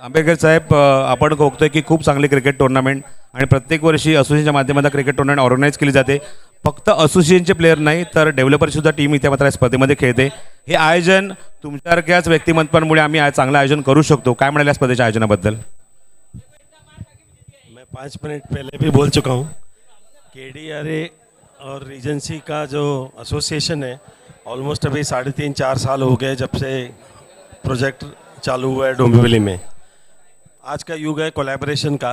आंबेडकर साहेब, आपण बघतोय की खूप चांगली क्रिकेट टुर्नामेंट आणि प्रत्येक वर्षी असोसिएशनच्या माध्यमातून क्रिकेट टुर्नामेंट ऑर्गनाईज केली जाते. फक्त असोसिएशनचे प्लेयर नाही तर डेव्हलपरसुद्धा टीम इथे मात्र या स्पर्धेमध्ये खेळते. हे आयोजन तुमच्यासारख्याच व्यक्तिमत्वांमुळे आम्ही आज चांगलं आयोजन करू शकतो. काय म्हणाले या स्पर्धेच्या आयोजनाबद्दल? मैं 5 मिनट पहले भी बोल चुका हूँ. KDRA और रीजेंसी का जो एसोसिएशन है ऑलमोस्ट अभी 3.5-4 साल हो गए जब से प्रोजेक्ट चालू हुआ है डोंबिवली में. आज का युग है कोलैबोरेशन का.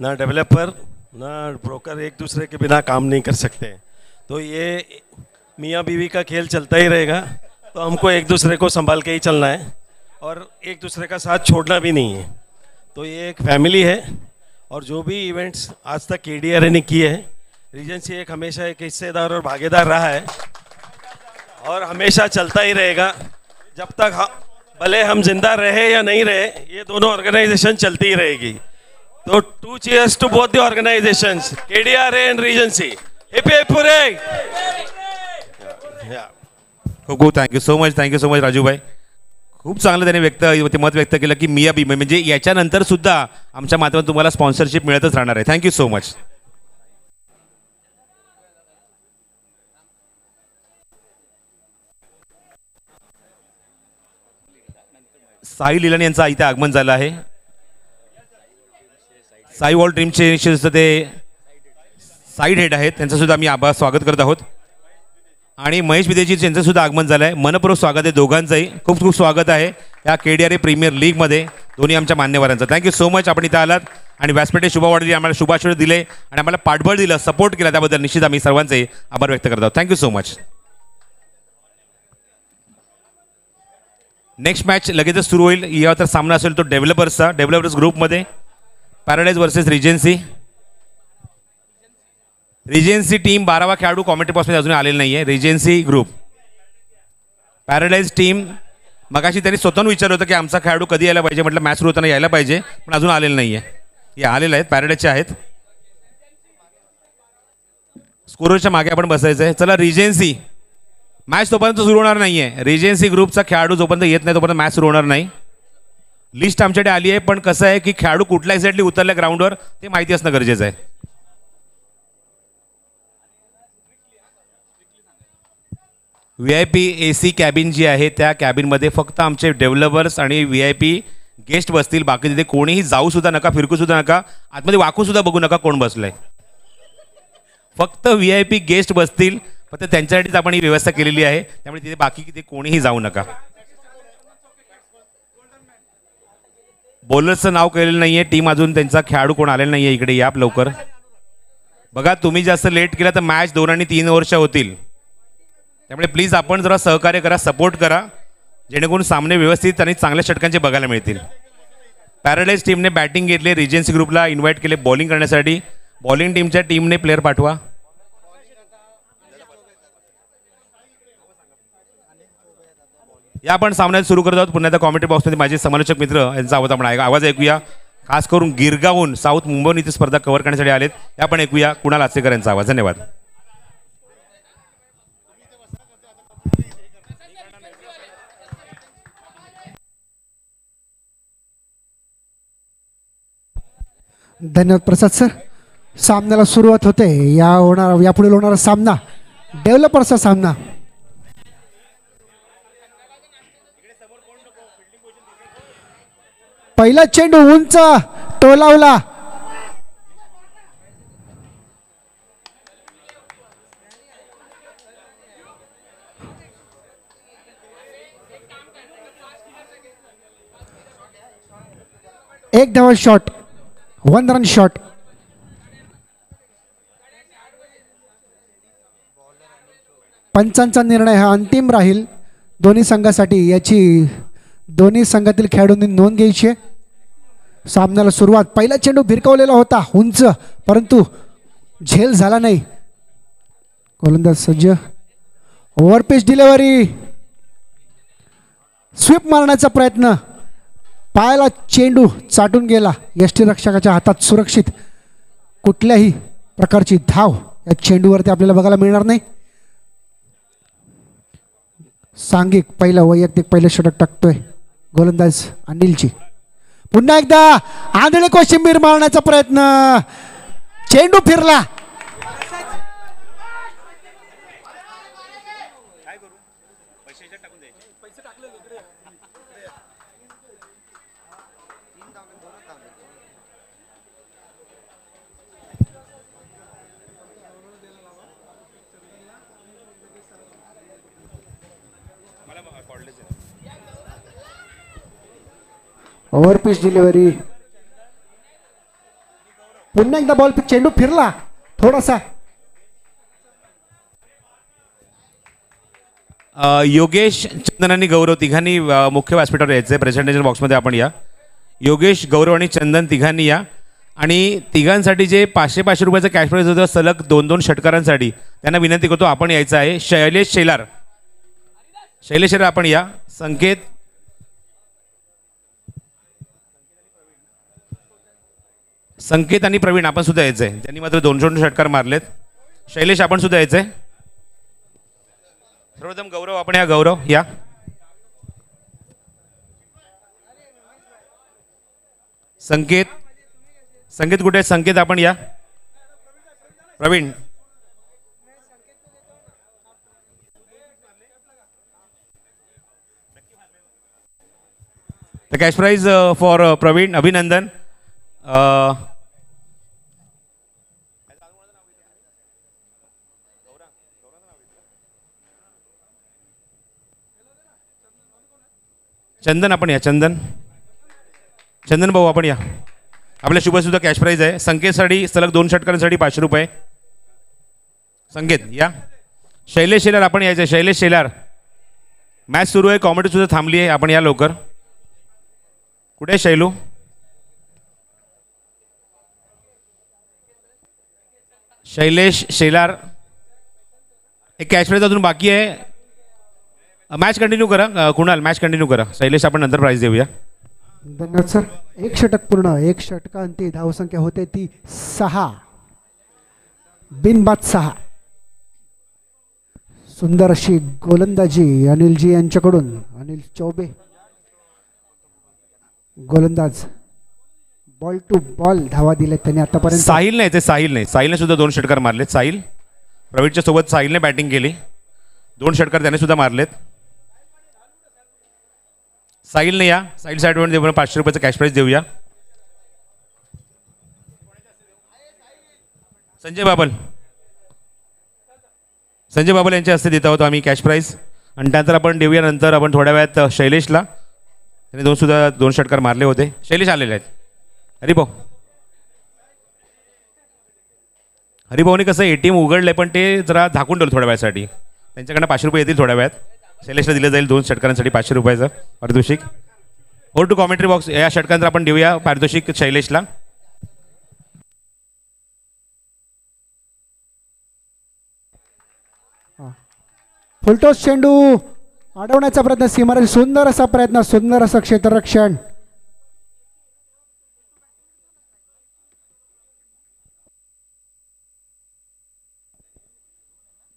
ना डेवलपर ना ब्रोकर एक दूसरे के बिना काम नहीं कर सकते. तो ये मियाँ बीवी का खेल चलता ही रहेगा. तो हमको एक दूसरे को संभाल के ही चलना है और एक दूसरे का साथ छोड़ना भी नहीं है. तो ये एक फैमिली है और जो भी इवेंट्स आज तक KDRA ने किए हैं, रीजेंसी एक हमेशा एक हिस्सेदार और भागीदार रहा है और हमेशा चलता ही रहेगा जब तक भले हम जिंदा रहे या नहीं रहे. ये दोनों ऑर्गेनाइजेशन चलती ही रहेगी. तो 2 cheers to both the organizations, KDRA and Regency. Hip hip hooray! खूप थँक्यू सो मच राजूभाई. खूप चांगलं त्याने मत व्यक्त केलं की मिया बी म्हणजे याच्यानंतर सुद्धा आमच्या माध्यमातून तुम्हाला स्पॉन्सरशिप मिळतच राहणार आहे. Thank you so much. Sai Leelan यांचं इथे आगमन झालं आहे. साई वॉल ड्रीमचे ते साईड हेड आहेत, त्यांचं सुद्धा आम्ही स्वागत करत आहोत. आणि महेश विदेजी यांचं सुद्धा आगमन झालं आहे. मनपूर्वक स्वागत आहे दोघांचंही. खूप खूप स्वागत आहे या KDRA प्रीमियर लीगमध्ये दोन्ही आमच्या मान्यवरांचं. थँक्यू सो मच आपण इथं आलात आणि व्यासपीठे शुभवाडी आम्हाला शुभाशय दिले आणि आम्हाला पाठबळ दिलं, सपोर्ट केला, त्याबद्दल निश्चित आम्ही सर्वांचे आभार व्यक्त करत आहोत. Thank you so much. Next match लगेचच सुरू होईल. या तर सामना असेल तो डेव्हलपर्स ग्रुपमध्ये पॅराडाईज वर्सेस रिजेन्सी टीम 12वा खेळाडू कॉमेंट्री बॉक्समध्ये अजून आलेला नाही आहे. रिजेन्सी ग्रुप पॅराडाईज टीम मगाशी त्यांनी स्वतःहून विचारलं होतं की आमचा खेळाडू कधी यायला पाहिजे. म्हटलं मॅच सुरू होताना यायला पाहिजे, पण अजून आलेलं नाही आहे. हे आलेले आहेत, पॅराडाईजचे आहेत. स्कोरच्या मागे आपण बसायचं आहे. चला रिजेन्सी, मॅच तोपर्यंत सुरू होणार नाही आहे. रिजेन्सी ग्रुपचा खेळाडू जोपर्यंत येत नाही तोपर्यंत मॅच सुरू होणार नाही. लिस्ट आमच्याकडे आली आहे, पण कसं आहे की खेळाडू कुठल्या एक्झॅक्टली उतरल्या ग्राउंडवर ते माहिती असणं गरजेचं आहे. VIP AC कॅबिन जी आहे त्या कॅबिनमध्ये फक्त आमचे डेव्हलपर्स आणि VIP गेस्ट बसतील. बाकी तिथे कोणीही जाऊ सुद्धा नका, फिरकू सुद्धा नका, आतमध्ये वाकू सुद्धा बघू नका कोण बसलंय. फक्त VIP गेस्ट बसतील, फक्त त्यांच्यासाठीच आपण ही व्यवस्था केलेली आहे. त्यामुळे तिथे बाकी तिथे कोणीही जाऊ नका. बॉलर्सचं नाव केलेलं नाही आहे. टीम अजून त्यांचा खेळाडू कोण आलेला नाही आहे. इकडे या लवकर. बघा तुम्ही जास्त लेट केला तर मॅच 2 आणि 3 ओव्हरच्या होतील. त्यामुळे प्लीज आपण जरा सहकार्य करा, सपोर्ट करा, जेणेकरून सामने व्यवस्थित आणि चांगल्या षटकांचे बघायला मिळतील. पॅराडाईज टीमने बॅटिंग घेतली. रिजेन्सी ग्रुपला इन्व्हाइट केले बॉलिंग करण्यासाठी. बॉलिंग टीमच्या टीमने प्लेअर पाठवा. या आपण सामन्यात सुरू करत आहोत. पुन्हा त्या कॉमेंट्री बॉक्समध्ये माझे समालोचक मित्र यांचा आवाज ऐकूया. खास करून गिरगावून साऊथ मुंबईहून इथे स्पर्धा कव्हर करण्यासाठी आलेत. या आपण ऐकूया कुणाल आचरेकर यांचा आवाज. धन्यवाद. धन्यवाद प्रसाद सर. सामन्याला सुरुवात होते. यापुढे होणारा सामना डेव्हलपर्सचा सामना. पहिला चेंडू उंच टोलावला. एक धावा शॉट, 1 रन शॉट. पंचांचा निर्णय हा अंतिम राहील दोन्ही संघासाठी. याची दोन्ही संघातील खेळाडूंनी नोंद घ्यायची आहे. सामन्याला सुरुवात. पहिला चेंडू भिरकावलेला होता उंच, परंतु झेल झाला नाही. गोलंदाज सज्ज. Overpitch delivery. स्वीप मारण्याचा प्रयत्न. पायाला चेंडू चाटून गेला. यष्टीरक्षकाच्या हातात सुरक्षित. कुठल्याही प्रकारची धाव या चेंडूवरती आपल्याला बघायला मिळणार नाही. सांघिक पहिलं वैयक्तिक पहिलं षटक टाकतोय गोलंदाज अनिलजी. पुन्हा एकदा आंधळे कोशिंबीर मारण्याचा प्रयत्न, चेंडू फिरला. Over pitch delivery. पुन्हा एकदा बॉल चेंडू फिरला थोडासा. योगेश, चंदन आणि गौरव तिघांनी मुख्य व्यासपीठावर यायचं आहे. प्रेझेंटेशन बॉक्समध्ये आपण या. योगेश, गौरव आणि चंदन तिघांनी या. आणि तिघांसाठी जे 500 रुपयाचं कॅश प्राईज होतं सलग 2-2 षटकारांसाठी, त्यांना विनंती करतो आपण यायचं आहे. शैलेश शेलार, शैलेश शेलार आपण या. संकेत, संकेत आणि प्रवीण आपण सुद्धा यायचं आहे. त्यांनी मात्र 2-2 षटकार मारलेत. शैलेश आपण सुद्धा यायचं आहे. सर्वप्रथम गौरव आपण या. गौरव या. संकेत, संकेत कुठे आहे? संकेत आपण या. Praveen, the cash prize for Praveen, अभिनंदन. चंदन आपण या. चंदन, चंदन भाऊ आपण या. आपल्या शुभसुद्धा कॅश प्राईज आहे. संकेतसाठी सलग 2 षटकारांसाठी 500 रुपये. संकेत या. शैलेश शेलार आपण यायचं. शैलेश शेलार, मॅच सुरू आहे, कॉमेडी सुद्धा थांबली आहे, आपण या लवकर. कुठे आहे शैलू? शैलेश शेलार, एक कॅश प्राईज अजून बाकी आहे. मॅच कंटिन्यू करा. कुणाल मॅच कंटिन्यू करा. शैलेश आपण नंतर प्राईज देऊया. धन्यवाद सर. 1 षटक पूर्ण. 1 षटकांती धावसंख्या होते ती 6. बिनबाद 6. सुंदर अशी गोलंदाजी अनिलजी यांच्याकडून. अनिल चौबे गोलंदाज. बॉल टू बॉल धावा दिले त्यांनी आतापर्यंत. साहिल नाही ते, साहिल नाही. साहिलने सुद्धा 2 षटकार मारलेत. साहिल, प्रवीणच्या सोबत साहिलने बॅटिंग केली. 2 षटकार त्याने सुद्धा मारलेत. साहिलने या. साहिल साईडवर देऊन 500 रुपयाचं कॅश प्राईज देऊया. संजय बाबल, संजय बाबल यांच्या हस्ते देत आहोत आम्ही कॅश प्राईज. आणि त्यानंतर आपण देऊया. नंतर आपण थोड्या वेळात शैलेशला, त्याने सुद्धा 2 षटकार मारले होते. शैलेश आलेले आहेत. हरिभाऊ, हरिभाऊने कसं ATM उघडले पण ते जरा झाकून ठेवलं थोड्या वेळासाठी. त्यांच्याकडनं 500 रुपये येतील थोड्या वेळात. शैलेशला दिलं जाईल 2 षटकारांसाठी 500 रुपयाचं पारितोषिक. Over to commentary box. या षटकांतर आपण देऊया पारितोषिक शैलेशला. फुलटॉस चेंडू अडवण्याचा प्रयत्न. सीमारेल सुंदर असा प्रयत्न. सुंदर असं क्षेत्ररक्षण.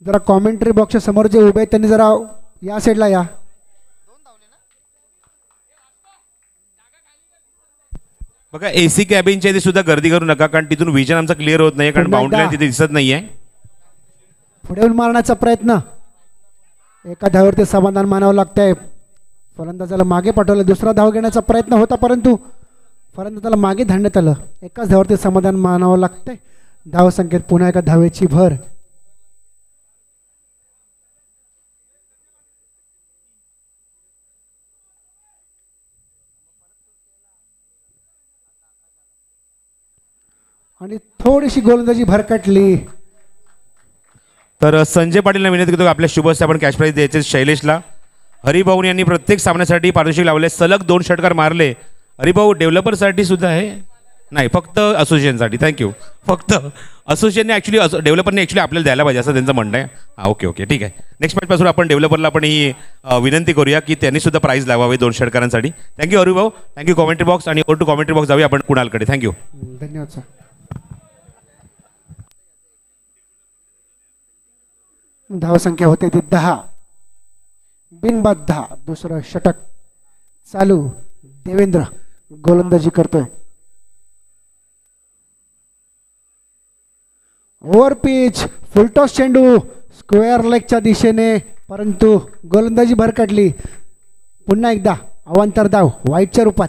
जरा कॉमेंट्री बॉक्सच्या समोर जे उभे आहेत त्यांनी जरा या साईडला या. बघा AC कॅबिनच्या इथे सुद्धा गर्दी करू नका, कारण तिथून विजन आमचा क्लिअर होत नाही, कारण बाउंड्री तिथे दिसत नाहीये. पुढे येऊन मारण्याचा प्रयत्न. एका धावावरती समाधान मानावं लागतंय. फलंदाजाला मागे पाठवलं. दुसरा धाव घेण्याचा प्रयत्न होता परंतु फलंदाजाला मागे धाडण्यात आलं. एकाच धावावरती समाधान मानावं लागतंय. धाव संख्येत पुन्हा एका धावेची भर. आणि थोडीशी गोलंदाजी भरकटली. तर संजय पाटीलला विनंती करतो आपल्या शुभस्य आपण कॅश प्राईज द्यायचे शैलेशला. हरिभाऊ यांनी प्रत्येक सामन्यासाठी पारितोषिक लावले. सलग 2 षटकार मारले. हरिभाऊ डेव्हलपरसाठी सुद्धा आहे? नाही, फक्त असोसिएशनसाठी. थँक्यू. फक्त असोसिएशनने ॲक्च्युली, डेव्हलपरने ॲक्च्युली आपल्याला द्यायला पाहिजे असं त्यांचं म्हणणं आहे. हां, ओके ओके, ठीक आहे. नेक्स्ट मॅचपासून आपण डेव्हलपरला आपण ही विनंती करूया की त्यांनी सुद्धा प्राईज लावावे 2 षटकारांसाठी. Thank you Haribhau. Thank you commentary box. आणि ओर टू कॉमेंट्री बॉक्स जाऊया आपण कुणालकडे. थँक्यू. धन्यवाद सर. धावसंख्या होते ती 10. बिनबाद 10. दुसरं षटक चालू. देवेंद्र गोलंदाजी करतोय. ओव्हर पिच फुलटॉस चेंडू स्क्वेअर लेगच्या दिशेने, परंतु गोलंदाजी भरकटली. पुन्हा एकदा अवांतर धाव वाईटच्या रूपात.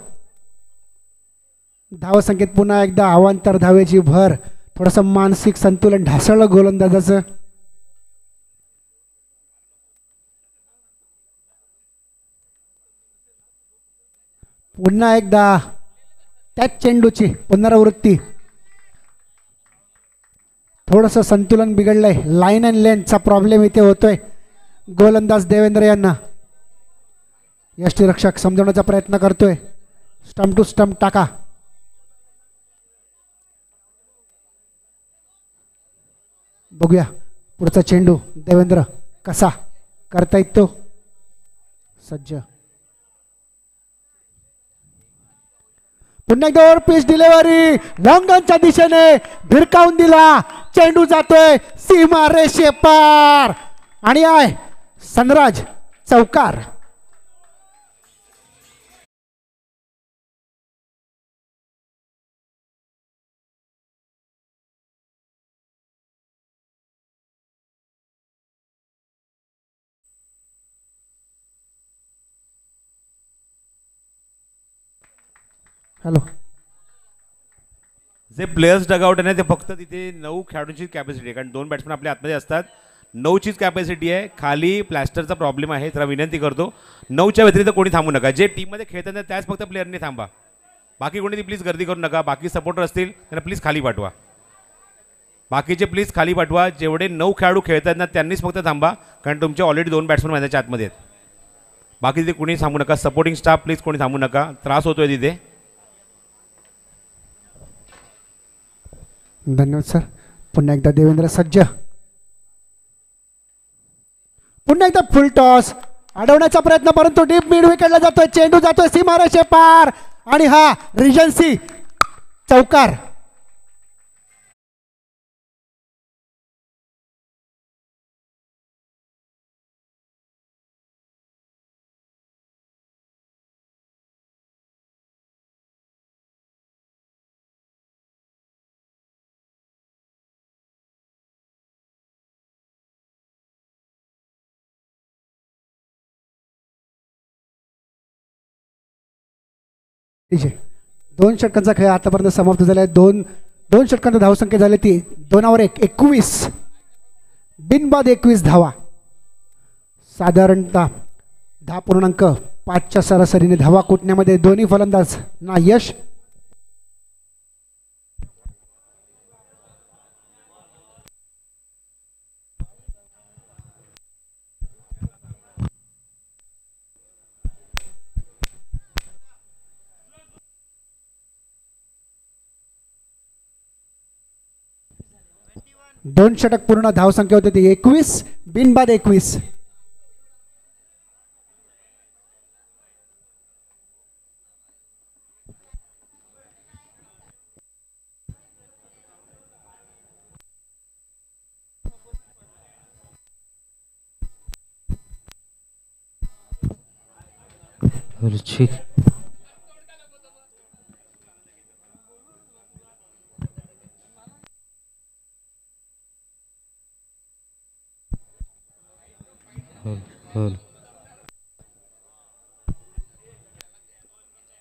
धावसंख्येत पुन्हा एकदा अवांतर धावेची भर. थोडंसं मानसिक संतुलन ढासळलं गोलंदाजाचं. पुन्हा एकदा त्याच चेंडूची पुनरावृत्ती. थोडंसं संतुलन बिघडलंय. लाईन अँड लेंथचा प्रॉब्लेम इथे होतोय गोलंदाज देवेंद्र यांना. यष्टीरक्षक समजवण्याचा प्रयत्न करतोय. स्टंप टू स्टंप टाका. बघूया पुढचा चेंडू देवेंद्र कसा करता येतो. सज्ज. पुन्हा एकदा ओव्हर पिच डिलिव्हरी लॉंग ऑनच्या दिशेने भिरकावून दिला. चेंडू जातोय सीमा रेषे पार आणि आहे सनराज चौकार. हॅलो. जे प्लेयर्स डगआउट आहे ना ते फक्त तिथे 9 खेळाडूंची कॅपॅसिटी आहे, कारण 2 बॅट्समन आपल्या आतमध्ये असतात. 9चीच कॅपॅसिटी आहे. खाली प्लॅस्टरचा प्रॉब्लेम आहे. तर विनंती करतो 9च्या व्यतिरिक्त कोणी थांबू नका. जे टीममध्ये खेळतात त्याच फक्त प्लेअरने थांबा. बाकी कोणी प्लीज गर्दी करू नका. बाकी सपोर्टर असतील त्यांना प्लीज खाली पाठवा. बाकीचे प्लीज खाली पाठवा. जेवढे 9 खेळाडू खेळतात ना त्यांनीच फक्त थांबा, कारण तुमचे ऑलरेडी 2 बॅट्समन मैदानाच्या आतमध्ये आहेत. बाकी तिथे कोणी थांबू नका. सपोर्टिंग स्टाफ प्लीज कोणी थांबू नका. त्रास होतोय तिथे. धन्यवाद सर. पुन्हा एकदा देवेंद्र सज्ज. पुन्हा एकदा फुल टॉस अडवण्याचा प्रयत्न, परंतु डीप मिड विकेटला जातोय. चेंडू जातोय सीमारेषे पार आणि हा रिजन्सी चौकार. दोन षटकांचा खेळ आतापर्यंत समाप्त झाला आहे. दोन षटकांचा धावसंख्या झाली ती 2 21. बिनबाद 21 धावा. साधारणतः 10.5च्या सरासरीने धावा कुटण्यामध्ये दोन्ही फलंदाज ना यश. दोन षटक पूर्ण धावसंख्या होती ती 21. बिनबाद 21.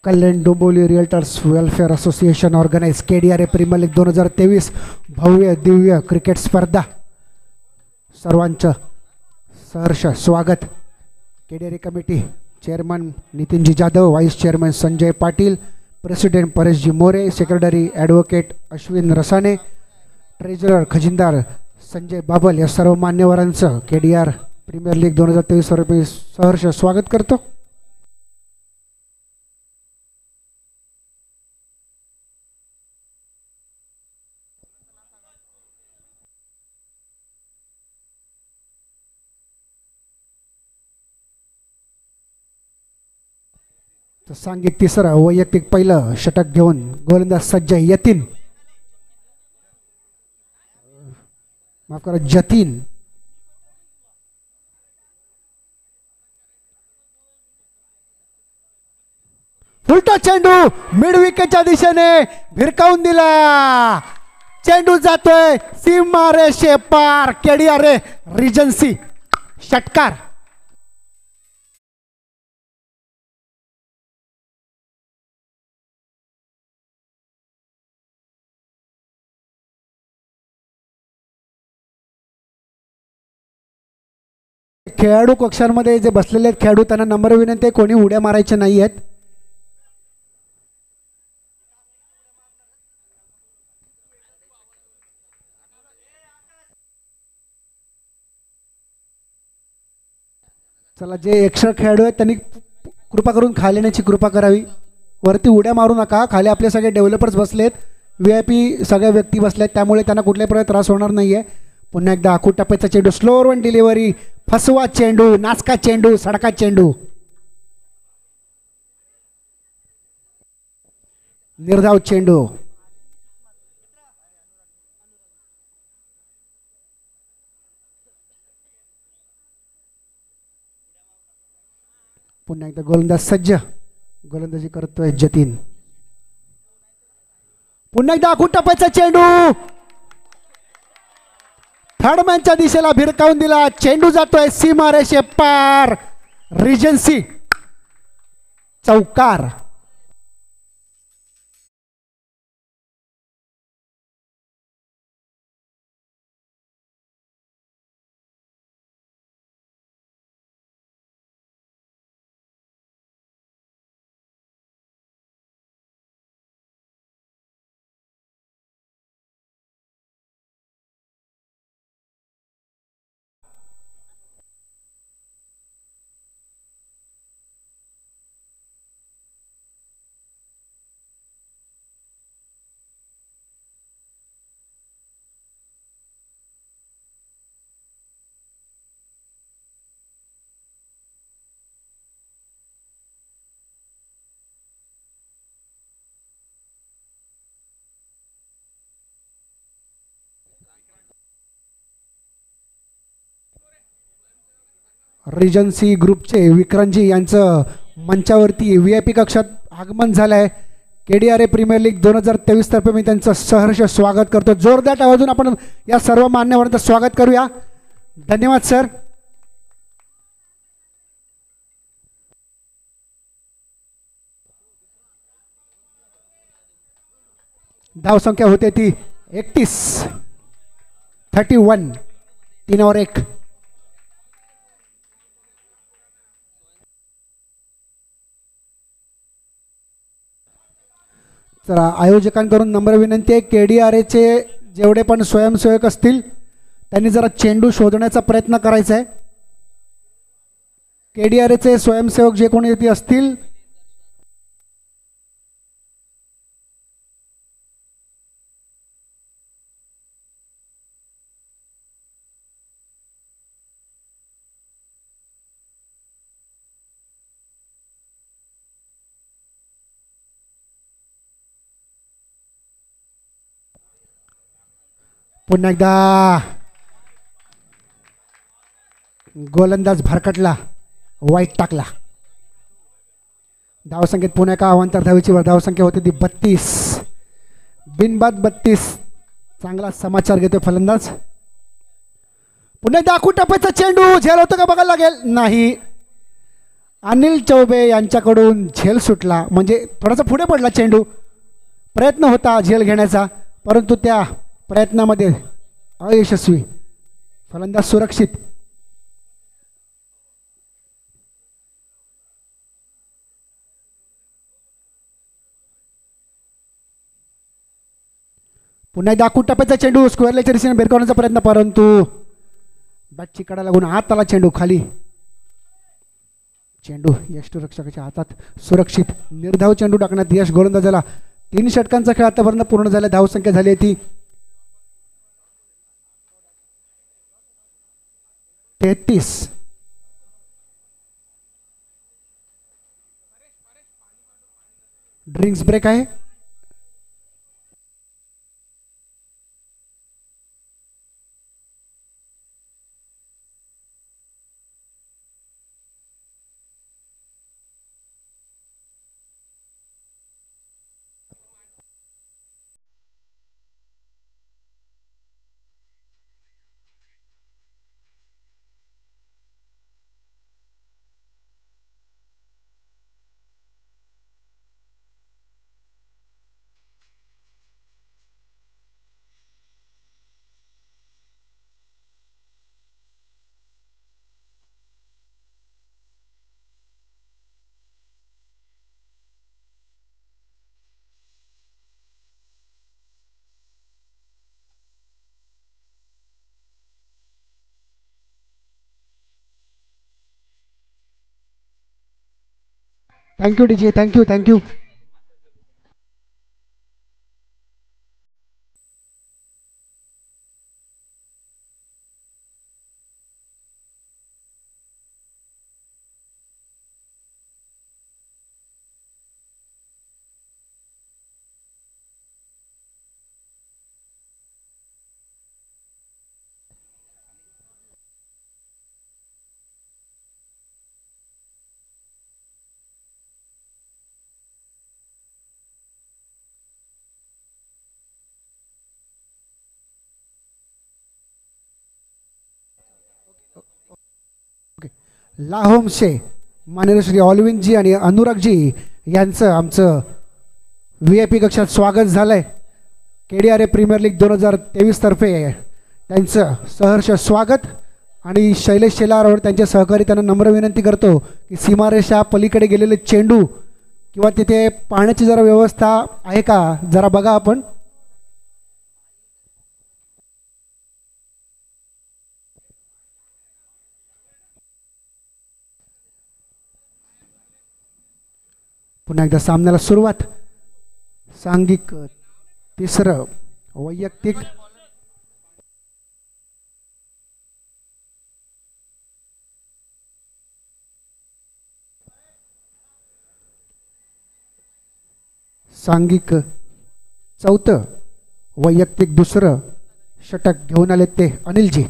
Kalyan Dombivli realtors welfare association organise KDRA premier league 2023 भव्य दिव्य क्रिकेट स्पर्धा. सर्वांचं सहर्ष स्वागत. KDRA committee chairman Nitinji Jadhav, vice chairman Sanjay Patil, president Pareshji More, secretary advocate Ashwin Rasane, treasurer खजिनदार संजय बाबल या सर्व मान्यवरांचं KDR प्रीमियर लीग 2023 वर सहर्ष स्वागत करतो. तर सांघिक तिसरं वैयक्तिक पहिलं षटक घेऊन गोलंदाज सज्ज यतीन, माफ करा जतीन. फुलटा चेंडू मिड विकेटच्या दिशेने भिरकावून दिला. चेंडू जातोय सीमा रेषे पार. KDR रिजन्सी षटकार. खेळाडू कक्षांमध्ये जे बसलेले आहेत खेळाडू त्यांना नम्र विनंती आहे, कोणी उड्या मारायचे नाही आहेत. चला, जे एक्स्ट्रा खेळाडू आहेत त्यांनी कृपा करून खाली येण्याची कृपा करावी. वरती उड्या मारू नका. खाली आपले सगळे डेव्हलपर्स बसलेत, VIP सगळ्या व्यक्ती बसलेत, त्यामुळे त्यांना कुठल्याही प्रकारे त्रास होणार नाहीये. पुन्हा एकदा आखूड टप्प्याचा चेंडू, स्लोअर वन डिलिव्हरी, फसवा चेंडू, नासका चेंडू, सडका चेंडू. निर्धाव चेंडू. पुन्हा एकदा गोलंदाज सज्ज, गोलंदाजी करतोय जतीन. पुन्हा एकदा आखूड टप्प्याचा चेंडू थर्डमॅनच्या दिशेला भिरकावून दिला. चेंडू जातोय सीमा रेषे पार. रिजन्सी चौकार. रिजन्सी ग्रुपचे विक्रांतजी यांचं मंचावरती VIP कक्षात आगमन झालं आहे. KDR प्रीमियर लीग 2023 तर्फे मी त्यांचं सहर्ष स्वागत करतो. जोरदार आवाजून आपण या सर्व मान्यवरांचं स्वागत करूया. धन्यवाद सर. धावसंख्या होते ती 31, 31, 3-1. चला, आयोजकांकडून नम्र विनंती आहे, KDRचे जेवढे पण स्वयंसेवक असतील त्यांनी जरा चेंडू शोधण्याचा प्रयत्न करायचा आहे. KDRचे स्वयंसेवक जे कोणी ते असतील पुन्हा एकदा गोलंदाज भरकटला, वाईट टाकला. धावसंख्येत पुन्हा एका अवांतर धावेची धावसंख्या होती ती 32, बिनबाद 32. चांगला समाचार घेतोय फलंदाज. पुन्हा एकदा आखूड टप्प्याचा चेंडू, झेल होतं का बघायला लागेल. नाही, अनिल चौबे यांच्याकडून झेल सुटला, म्हणजे थोडासा पुढे पडला चेंडू. प्रयत्न होता झेल घेण्याचा, परंतु त्या प्रयत्नामध्ये अयशस्वी. फलंदाज सुरक्षित. पुन्हा एकदा आखूड टप्प्याचा चेंडू, स्क्वेअरलेच्या दिशेने भिरकावण्याचा प्रयत्न, परंतु बॅटची कडा लागून आत आला चेंडू खाली. चेंडू यष्टीरक्षकाच्या हातात सुरक्षित. निर्धाव चेंडू टाकण्यात यश गोलंदाजाला. 3 षटकांचा खेळ आतापर्यंत पूर्ण झाला. धावसंख्या झाली ती 33. ड्रिंक्स ब्रेक आहे. Thank you DJ, thank you thank you. लाहोमशे माननीय श्री ऑलविनजी आणि अनुरागजी यांचं आमचं व्ही आय पी कक्षात स्वागत झालं आहे. KDRA प्रीमियर लीग 2023 तर्फे त्यांचं सहर्ष स्वागत. आणि शैलेश शेलारवर त्यांचे सहकारी त्यांना नम्र विनंती करतो की सीमारेषा पलीकडे गेलेले चेंडू किंवा तिथे पाण्याची जरा व्यवस्था आहे का जरा बघा आपण. पुन्हा एकदा सामन्याला सुरुवात. सांघिक तिसरं वैयक्तिक. सांघिक चौथं वैयक्तिक दुसरं षटक घेऊन आले ते अनिलजी.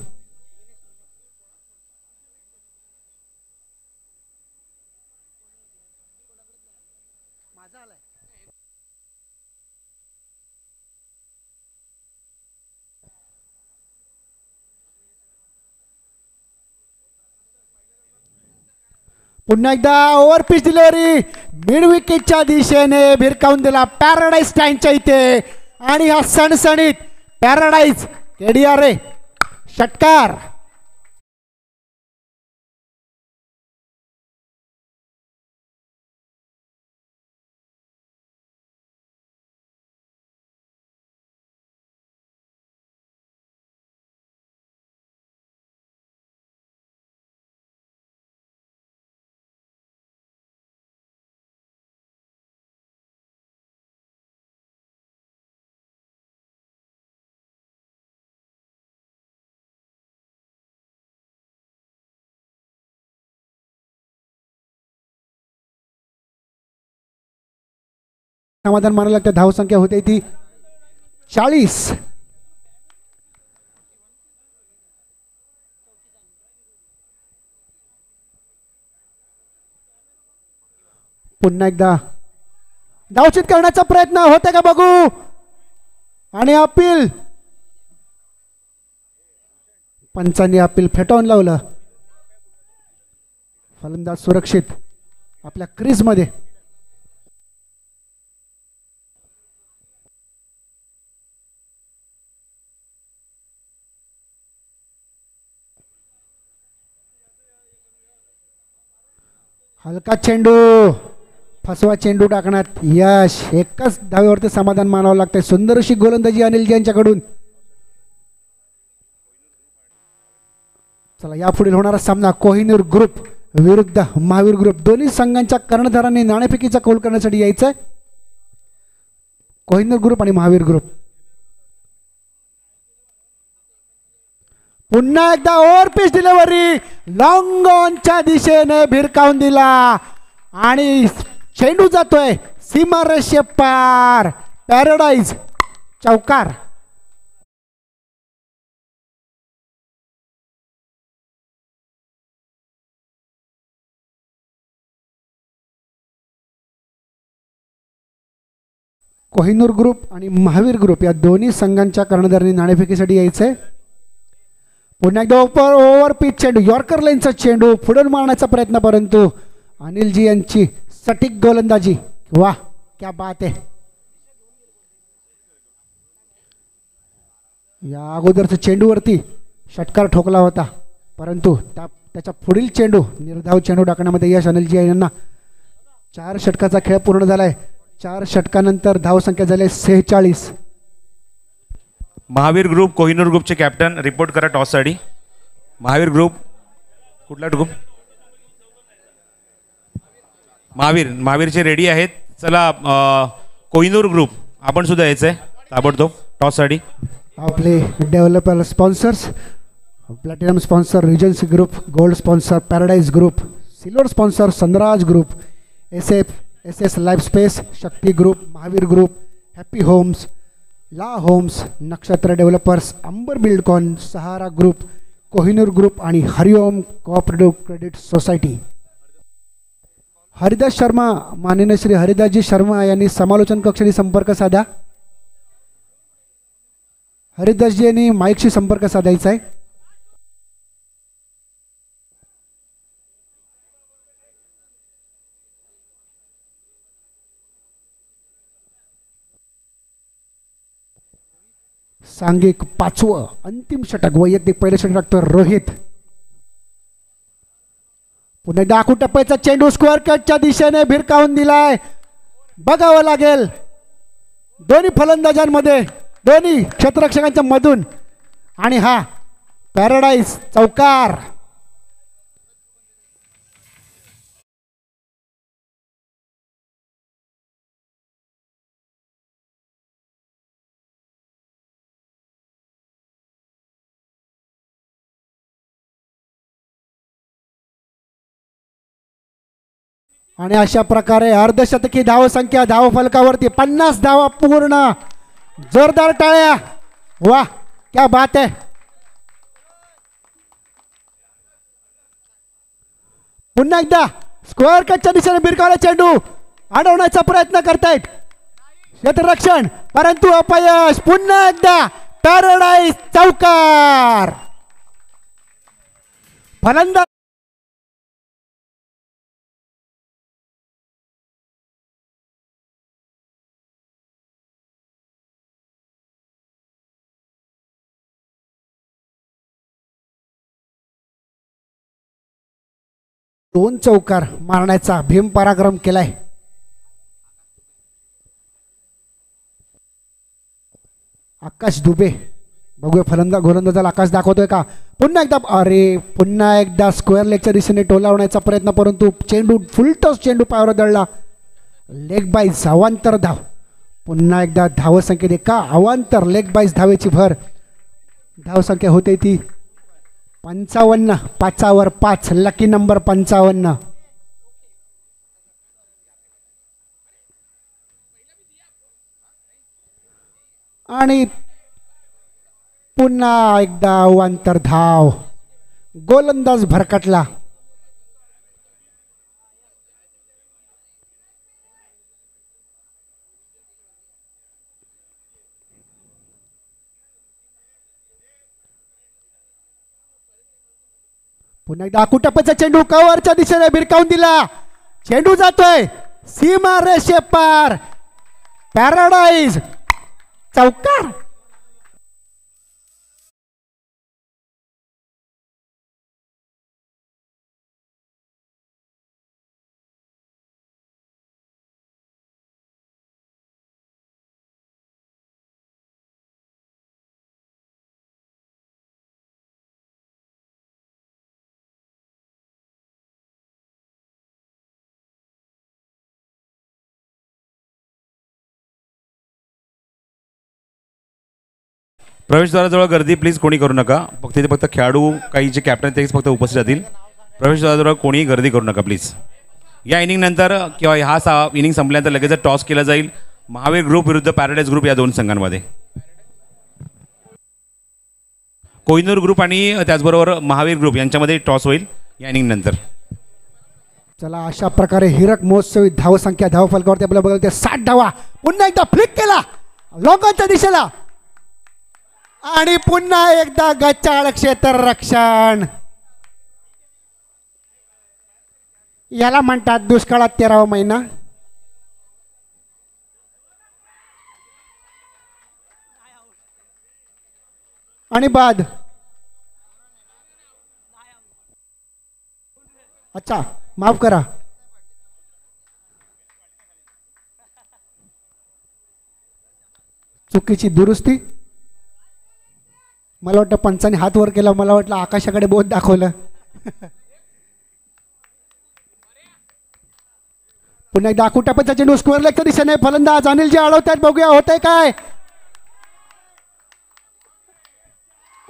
पुन्हा एकदा ओव्हर पिच डिलिव्हरी मिड विकेटच्या दिशेने भिरकावून दिला पॅराडाईज टँकच्या इथे. आणि हा सणसणीत पॅराडाईज KDRA षटकार. समाधान मानायला लागतं. धावसंख्या होते ती 40. पुन्हा एकदा धावचित करण्याचा प्रयत्न होते का बघू. आणि अपील पंचांनी अपील फेटाळून लावलं. फलंदाज सुरक्षित आपल्या क्रीजमध्ये. हलका चेंडू फसवा चेंडू टाकण्यात यश. एकच धावेवरती समाधान मानावं लागतंय. सुंदर अशी गोलंदाजी अनिलजी यांच्याकडून. चला यापुढील होणारा सामना कोहिनूर ग्रुप विरुद्ध महावीर ग्रुप. दोन्ही संघांच्या कर्णधारांनी नाणेफेकीचा कौल करण्यासाठी यायचंय. कोहिनूर ग्रुप आणि महावीर ग्रुप. पुन्हा एकदा ओव्हर पिच डिलिव्हरी लॉंग ऑनच्या दिशेने भिरकावून दिला. आणि चेंडू जातोय सीमारेषे पार. पॅराडाईज चौकार. कोहिनूर ग्रुप आणि महावीर ग्रुप या दोन्ही संघांच्या कर्णधारांनी नाणेफेकीसाठी यायचंय. पुन्हा एकदा ओव्हर पिच चेंडू यॉर्कर लाईनचा चेंडू पुढे मारण्याचा प्रयत्न परंतु अनिलजी यांची सटीक गोलंदाजी. वाह क्या बात आहे. या अगोदरच्या चेंडूवरती षटकार ठोकला होता परंतु त्याच्या पुढील चेंडू निर्धाव चेंडू टाकण्यामध्ये यश अनिलजी यांना. 4 षटकाचा खेळ पूर्ण झालाय. 4 षटकानंतर धावसंख्या झाली 46. महावीर ग्रुप कोहिनूर ग्रुपचे कॅप्टन रिपोर्ट करा टॉससाठी. महावीर ग्रुप कुठला ग्रुप. महावीरचे रेडी आहेत. चला कोहिनूर ग्रुप आपण सुद्धा यायचं आहे ताबडतोब टॉससाठी. आपले developer sponsors platinum sponsor Regency Group, gold sponsor Paradise Group, silver sponsor Sunraj Group, S Life Space, Shakti Group, Mahavir Group, Happy Homes, La Homes, Nakshatra Developers, Amber Buildcon, Sahara Group, Kohinoor Group आणि Hariom cooperative credit society. Haridas Sharma, माननीय श्री हरिदासजी शर्मा यांनी समालोचन कक्षाने संपर्क साधा. हरिदासजी यांनी माईकशी संपर्क साधायचा आहे. सांघिक 5वं अंतिम षटक, वैयक्तिक पहिलं षटक टाकतो रोहित. पुन्हा एकदा आखू टप्प्याचा चेंडू स्क्वेअर कटच्या दिशेने भिरकावून दिलाय. बघावं लागेल दोन्ही फलंदाजांमध्ये, दोन्ही क्षेत्ररक्षकांच्या मधून, आणि हा पॅराडाईज चौकार. आणि अशा प्रकारे अर्धशतकी धावसंख्या धावफलकावरती 50 धावा पूर्ण. जोरदार टाळ्या. वाह क्या बात आहे. पुन्हा एकदा स्क्वेअर कटच्या दिशेने भिरकावला चेंडू अडवण्याचा प्रयत्न करतायत क्षेत्ररक्षण, परंतु अपयश. पुन्हा एकदा पॅराडाईज चौकार. फलंदाज दोन चौकार मारण्याचा भीम पराक्रम केलाय. आकाश दुबे, बघूया गोलंदाजाला आकाश दाखवतोय का. पुन्हा एकदा, अरे पुन्हा एकदा स्क्वेअर लेगच्या दिशेने टोलावण्याचा प्रयत्न, परंतु चेंडू फुलटॉस चेंडू पायावर दळला. लेग बाईज अवांतर धाव. पुन्हा एकदा धावसंख्येत एका अवांतर लेग बाईज धावेची भर. धावसंख्या होते ती 55. 5वर 5, लकी नंबर 55. आणि पुन्हा एकदा अवांतर धाव. गोलंदाज भरकटला. पुन्हा एकदा आकुटप्पाचा चेंडू कव्हरच्या दिशेने भिरकावून दिला. चेंडू जातोय सीमा रेषे पार. पॅराडाईज चौकार. प्रवेशद्वाराजवळ गर्दी प्लीज कोणी करू नका. फक्त तिथे फक्त खेळाडू काही जे कॅप्टन तेच फक्त उपस्थित राहतील. प्रवेशद्वाराजवळ कोणी गर्दी करू नका प्लीज. या इनिंग नंतर किंवा हा इनिंग संपल्यानंतर लगेच टॉस केला जाईल महावीर ग्रुप विरुद्ध पॅराडाईज ग्रुप या दोन संघांमध्ये. कोहिनूर ग्रुप आणि त्याचबरोबर महावीर ग्रुप यांच्यामध्ये टॉस होईल या इनिंग नंतर. चला अशा प्रकारे हिरक महोत्सवी धावसंख्या धावफलकावरती आपल्याला बघायला 60 धावा. पुन्हा एकदा फ्लिक केला लोकांच्या दिशेला आणि पुन्हा एकदा गचाळ क्षेत्ररक्षण. याला म्हणतात दुष्काळात 13वा महिना. आणि बाद. अच्छा माफ करा. चुकीची दुरुस्ती. मला वाटतं पंचाने हात वर केला, मला वाटलं आकाशाकडे बोट दाखवलं. पुन्हा एकदा आकुटापचा चेंडू स्क्वेअर लेगच्या दिशेने फलंदाज अनिल जे अडवतात, बघूया होतंय काय.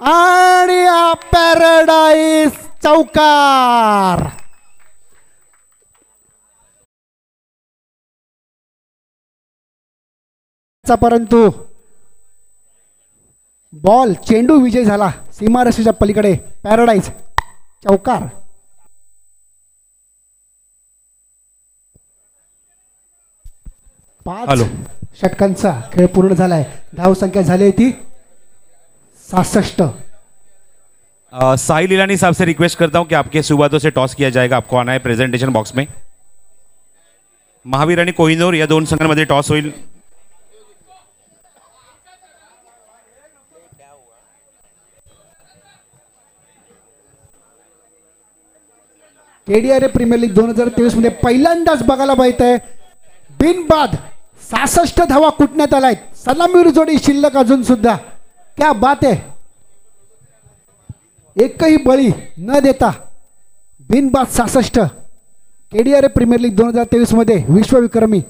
आणि पॅराडाईज चौकार. परंतु बॉल चेंडू विजय झाला सीमारेषेच्या पलीकडे. पॅराडाईज चौकार. पाच षटकांचा खेळ पूर्ण झालाय. धावसंख्या झाली ती 66. साहिल ईलानी साहब से रिक्वेस्ट करता हूं कि आपके सुबातों से टॉस किया जाएगा. आपको आना है प्रेजेंटेशन बॉक्स में. महावीर आणि कोहिनूर या दोन संघांमध्ये टॉस होईल. केडीआर प्रीमियर लीग 2023 मध्ये पहिल्यांदाच बघायला मिळतंय बिनबाद 66 धावा कुटण्यात आलाय. सलामीवर जोडी शिल्लक अजून सुद्धा. क्या बात आहे. एकही बळी न देता बिनबाद 66. केडीआर प्रीमियर लीग 2023 मध्ये विश्वविक्रमी.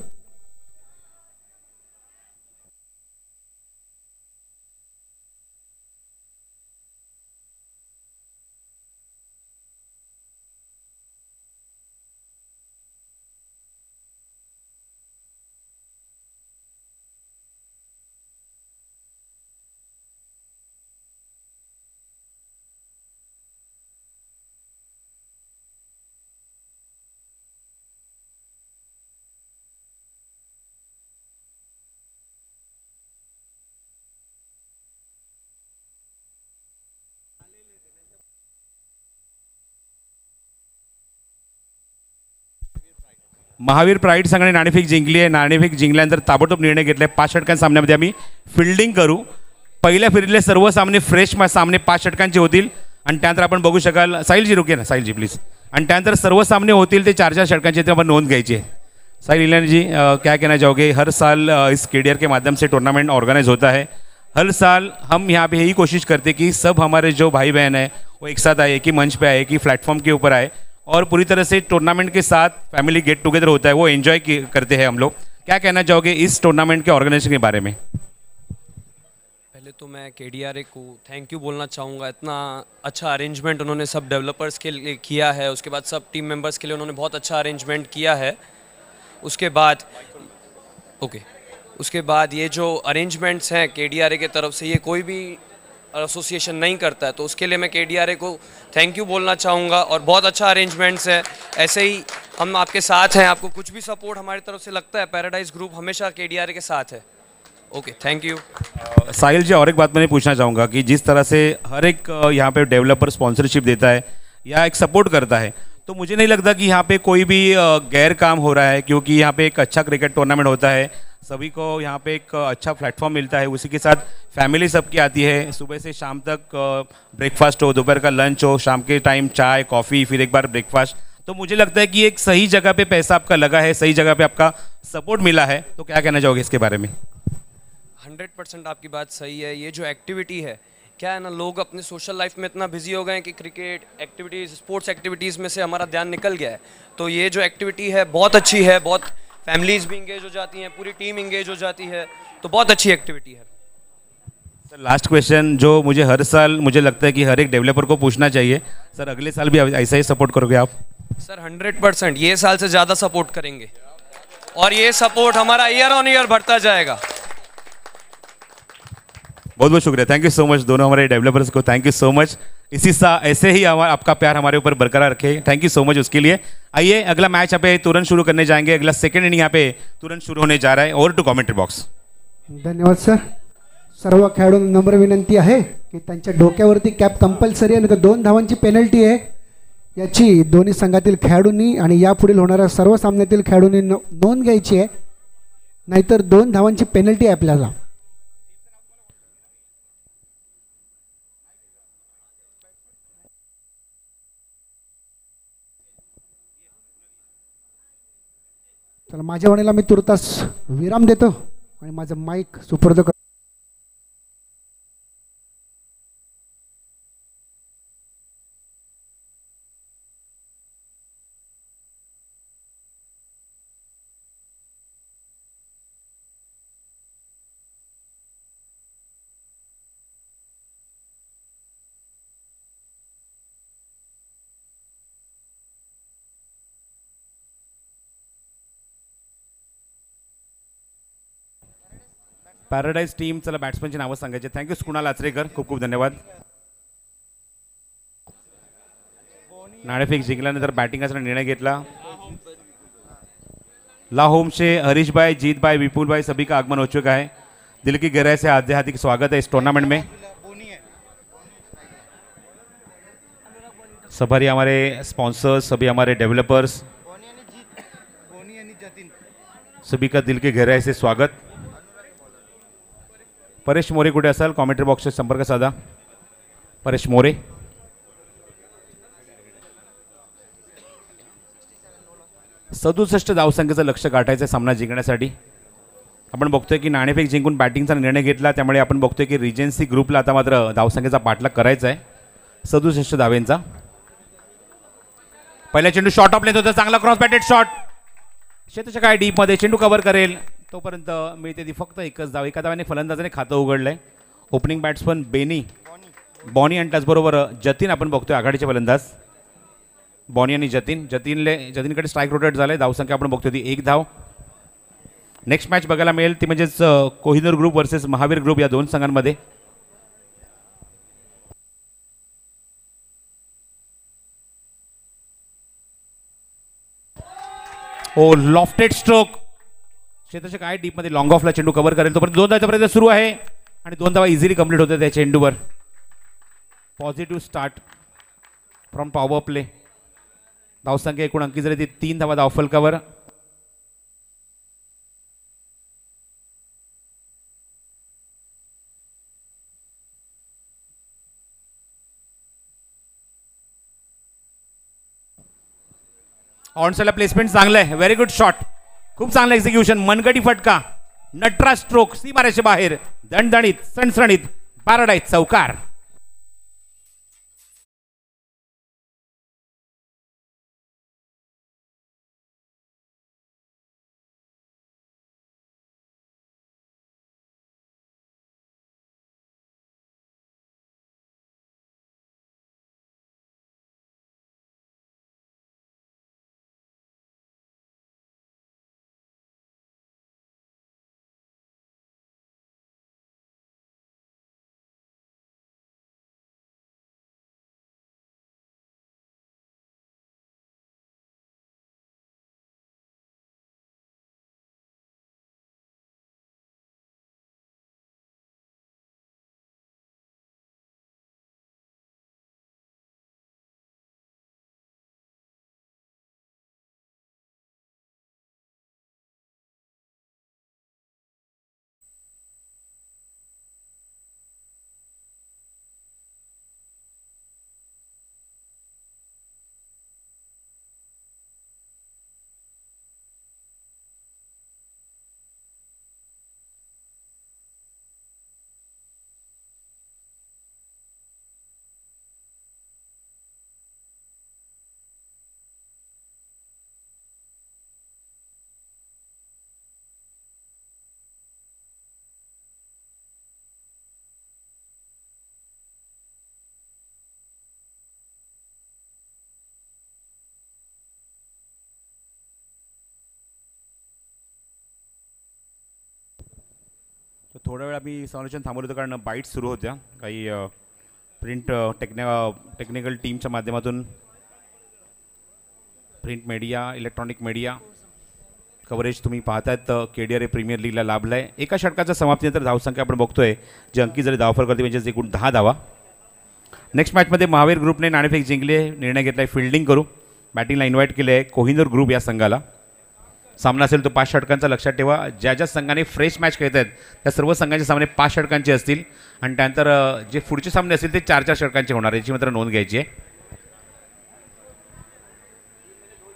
महावीर प्राईड संघाने नाणेफेक जिंकली आहे. नाणेफेक जिंकल्यानंतर ताबडतोब निर्णय घेतलाय 5 षटकां सामन्यामध्ये आम्ही फिल्डिंग करू. पहिल्या फेरीतले सर्व सामने फ्रेश सामने 5 षटकांचे होतील आणि त्यानंतर आपण बघू शकाल. साहिलजी रुके ना, साहिलजी प्लीज. आणि त्यानंतर सर्व सामने होतील ते 4-4 षटकांचे, ते आपण नोंद घ्यायची आहे. साहिल ईलानी जी क्या कहना चाहोगे. हर साल इस केडीआर के माध्यम से टूर्नामेंट ऑर्गेनाइज होता है. हर साल हम यहाँ पे यही कोशिश करते कि सब हमारे जो भाई बहन है वो एक साथ आए, कि मंच पे आए, कि प्लेटफॉर्म के ऊपर आए और पूरी तरह से टूर्नामेंट के साथ फैमिली गेट टुगेदर होता है, वो एंजॉय करते हैं हम लोग. क्या कहना चाहोगे इस टूर्नामेंट के ऑर्गेनाइजेशन के बारे में. पहले तो मैं केडीआर को थैंक यू बोलना चाहूँगा. इतना अच्छा अरेंजमेंट उन्होंने सब डेवलपर्स के लिए किया है. उसके बाद सब टीम मेंबर्स के लिए उन्होंने बहुत अच्छा अरेंजमेंट किया है. उसके बाद ये जो अरेंजमेंट्स हैं केडीआर की तरफ से, ये कोई भी एसोसिएशन नहीं करता है, तो उसके लिए मैं केडीआर को थैंक यू बोलना चाहूँगा. और बहुत अच्छा अरेंजमेंट्स है. ऐसे ही हम आपके साथ हैं. आपको कुछ भी सपोर्ट हमारी तरफ से लगता है, पैराडाइज ग्रुप हमेशा केडीआर के साथ है. Okay, thank you. Sahil ji, और एक बात मैंने पूछना चाहूँगा कि जिस तरह से हर एक यहाँ पे डेवलपर स्पॉन्सरशिप देता है या एक सपोर्ट करता है, तो मुझे नहीं लगता कि यहाँ पे कोई भी गैर काम हो रहा है, क्योंकि यहाँ पे एक अच्छा क्रिकेट टूर्नामेंट होता है. सभी को यहाँ पे एक अच्छा प्लेटफॉर्म मिलता है. उसी के साथ फैमिली सबकी आती है. सुबह से शाम तक ब्रेकफास्ट हो, दोपहर का लंच हो, शाम के टाइम चाय कॉफ़ी, फिर एक बार ब्रेकफास्ट. तो मुझे लगता है कि एक सही जगह पे पैसा आपका लगा है, सही जगह पे आपका सपोर्ट मिला है. तो क्या कहना चाहोगे इसके बारे में. 100% आपकी बात सही है. ये जो एक्टिविटी है, क्या है ना, लोग अपने सोशल लाइफ में इतना बिजी हो गए हैं कि क्रिकेट एक्टिविटीज़, स्पोर्ट्स एक्टिविटीज़ में से हमारा ध्यान निकल गया है. तो ये जो एक्टिविटी है बहुत अच्छी है. बहुत फैमिलीज़ भी इंगेज हो जाती हैं, पूरी टीम इंगेज हो जाती है. तो बहुत अच्छी एक्टिविटी है. सर, लास्ट क्वेश्चन जो मुझे हर साल मुझे लगता है कि हर एक डेवलपर को पूछना चाहिए. सर, अगले साल भी ऐसा ही सपोर्ट करोगे आप. सर 100% ये साल से ज़्यादा सपोर्ट करेंगे और ये सपोर्ट हमारा ईयर ऑन ईयर बढ़ता जाएगा. बहुत बहुत शुक्रिया. थैंक यू सो मच दोनों हमारे डेवलपर्स को. Thank you so much. ऐसे ही आपका प्यार हमारे ऊपर बरकरार रखे. थैंक यू सो मच उसके लिए. आइए अगला मैच यहाँ पे तुरंत शुरू करने जाएंगे. अगला सेकंड इनिंग यहाँ पे तुरंत शुरू होने जा रहा है. Over to commentary box. धन्यवाद सर. सर्व खेळाडूंना नम्र विनंती आहे की त्यांच्या डोक्यावरती कॅप कंपल्सरी आहे, 2 धावांची पेनल्टी आहे. याची दोन्ही संघातील खेळाडूंनी आणि यापुढील होणाऱ्या सर्व सामन्यातील खेळाडूंनी नोंद घ्यायची आहे, नाहीतर 2 धावांची पेनल्टी आहे आपल्याला. चला, माझ्या वाणीला मी तुर्तास विराम देतो आणि माझं माईक सुपूर्द करतो. पॅराडाईज टीम, चला बॅट्समनची नावं सांगायचे. थँक्यू कुणाल आचरेकर, खूप खूप धन्यवाद. नाणेफेक जिंकल्यानंतर बॅटिंगचा निर्णय घेतला. लाहोम से हरीश भाई, जीत भाई, विपुल भाई सभी का आगमन हो चुका है. दिल की गहराई से हार्दिक स्वागत है इस टूर्नामेंट में. सभी हमारे स्पॉन्सर्स, सभी हमारे डेवलपर्स, सभी का दिल की गहराई से स्वागत. परेश मोरे कुठे असाल कॉमेंट्री बॉक्सचे संपर्क साधा. परेश मोरे. सदुसष्ट धावसंख्येचं लक्ष्य गाठायचं सामना जिंकण्यासाठी. आपण बघतोय की नाणेफेक जिंकून बॅटिंगचा निर्णय घेतला, त्यामुळे आपण बघतोय की रिजन्सी ग्रुपला आता मात्र धावसंख्येचा पाठलाग करायचा आहे 67 धावेंचा. पहिला चेंडू शॉर्ट ऑफ लेत होता, चांगला क्रॉस बॅटेड शॉट. क्षेत्राच्या काय डीपमध्ये चेंडू कव्हर करेल तोपर्यंत मिळते ती फक्त एकच धाव. एका धावाने फलंदाजाने खातं उघडलंय. ओपनिंग बॅट्समन बॉनी आणि त्याचबरोबर जतीन आपण बघतोय आघाडीचे फलंदाज बॉनी आणि जतीनकडे स्ट्राईक रोटेट झालंय. धावसंख्या आपण बघतोय ती 1 धाव. नेक्स्ट मॅच बघायला मिळेल ती म्हणजेच Kohinoor group versus Mahavir group या दोन संघांमध्ये. ओ लॉफ्टेड स्ट्रोक. क्षेत्राच्या काय डीपमध्ये लॉंग ऑफला चेंडू कव्हर करेल तोपर्यंत 2 धावाचा प्रयत्न सुरू आहे आणि 2 धावा इझिली कंप्लीट होते त्या चेंडूवर. Positive start from power play. धावसंख्या एकूण अंकी झाली ती 3 धावा धावफलकावर. ऑनसाइडला प्लेसमेंट चांगलं आहे. व्हेरी गुड शॉट, खूप चांगलं एक्झिक्युशन. मनगटी फटका, नटराज स्ट्रोक, सीमारेषे बाहेर, दणदणीत सणसणीत पॅराडाईज चौकार. थोड्या वेळ आम्ही समालोचन थांबवलं होतं कारण बाईट्स सुरू होत्या. काही प्रिंट टेक्निकल टीमच्या माध्यमातून print media, electronic media coverage तुम्ही पाहतायत. KDRA प्रीमियर लीगला लाभलं आहे. एका षटकाच्या समाप्तीनंतर धावसंख्या आपण बघतोय जे अंकी जरी धावफल करते म्हणजे एकूण 10 धावा. नेक्स्ट मॅचमध्ये महावीर ग्रुपने नाणेफेक जिंकले, निर्णय घेतला आहे फिल्डिंग करू. बॅटिंगला इन्व्हाइट केले आहे कोहिनूर ग्रुप या संघाला. सामना असेल तो 5 षटकांचा. लक्षात ठेवा ज्या ज्या संघाने फ्रेश मॅच खेळत आहेत त्या सर्व संघांचे सामने 5 षटकांचे असतील आणि त्यानंतर जे पुढचे सामने असतील ते 4-4 षटकांचे होणार, याची मात्र नोंद घ्यायची आहे.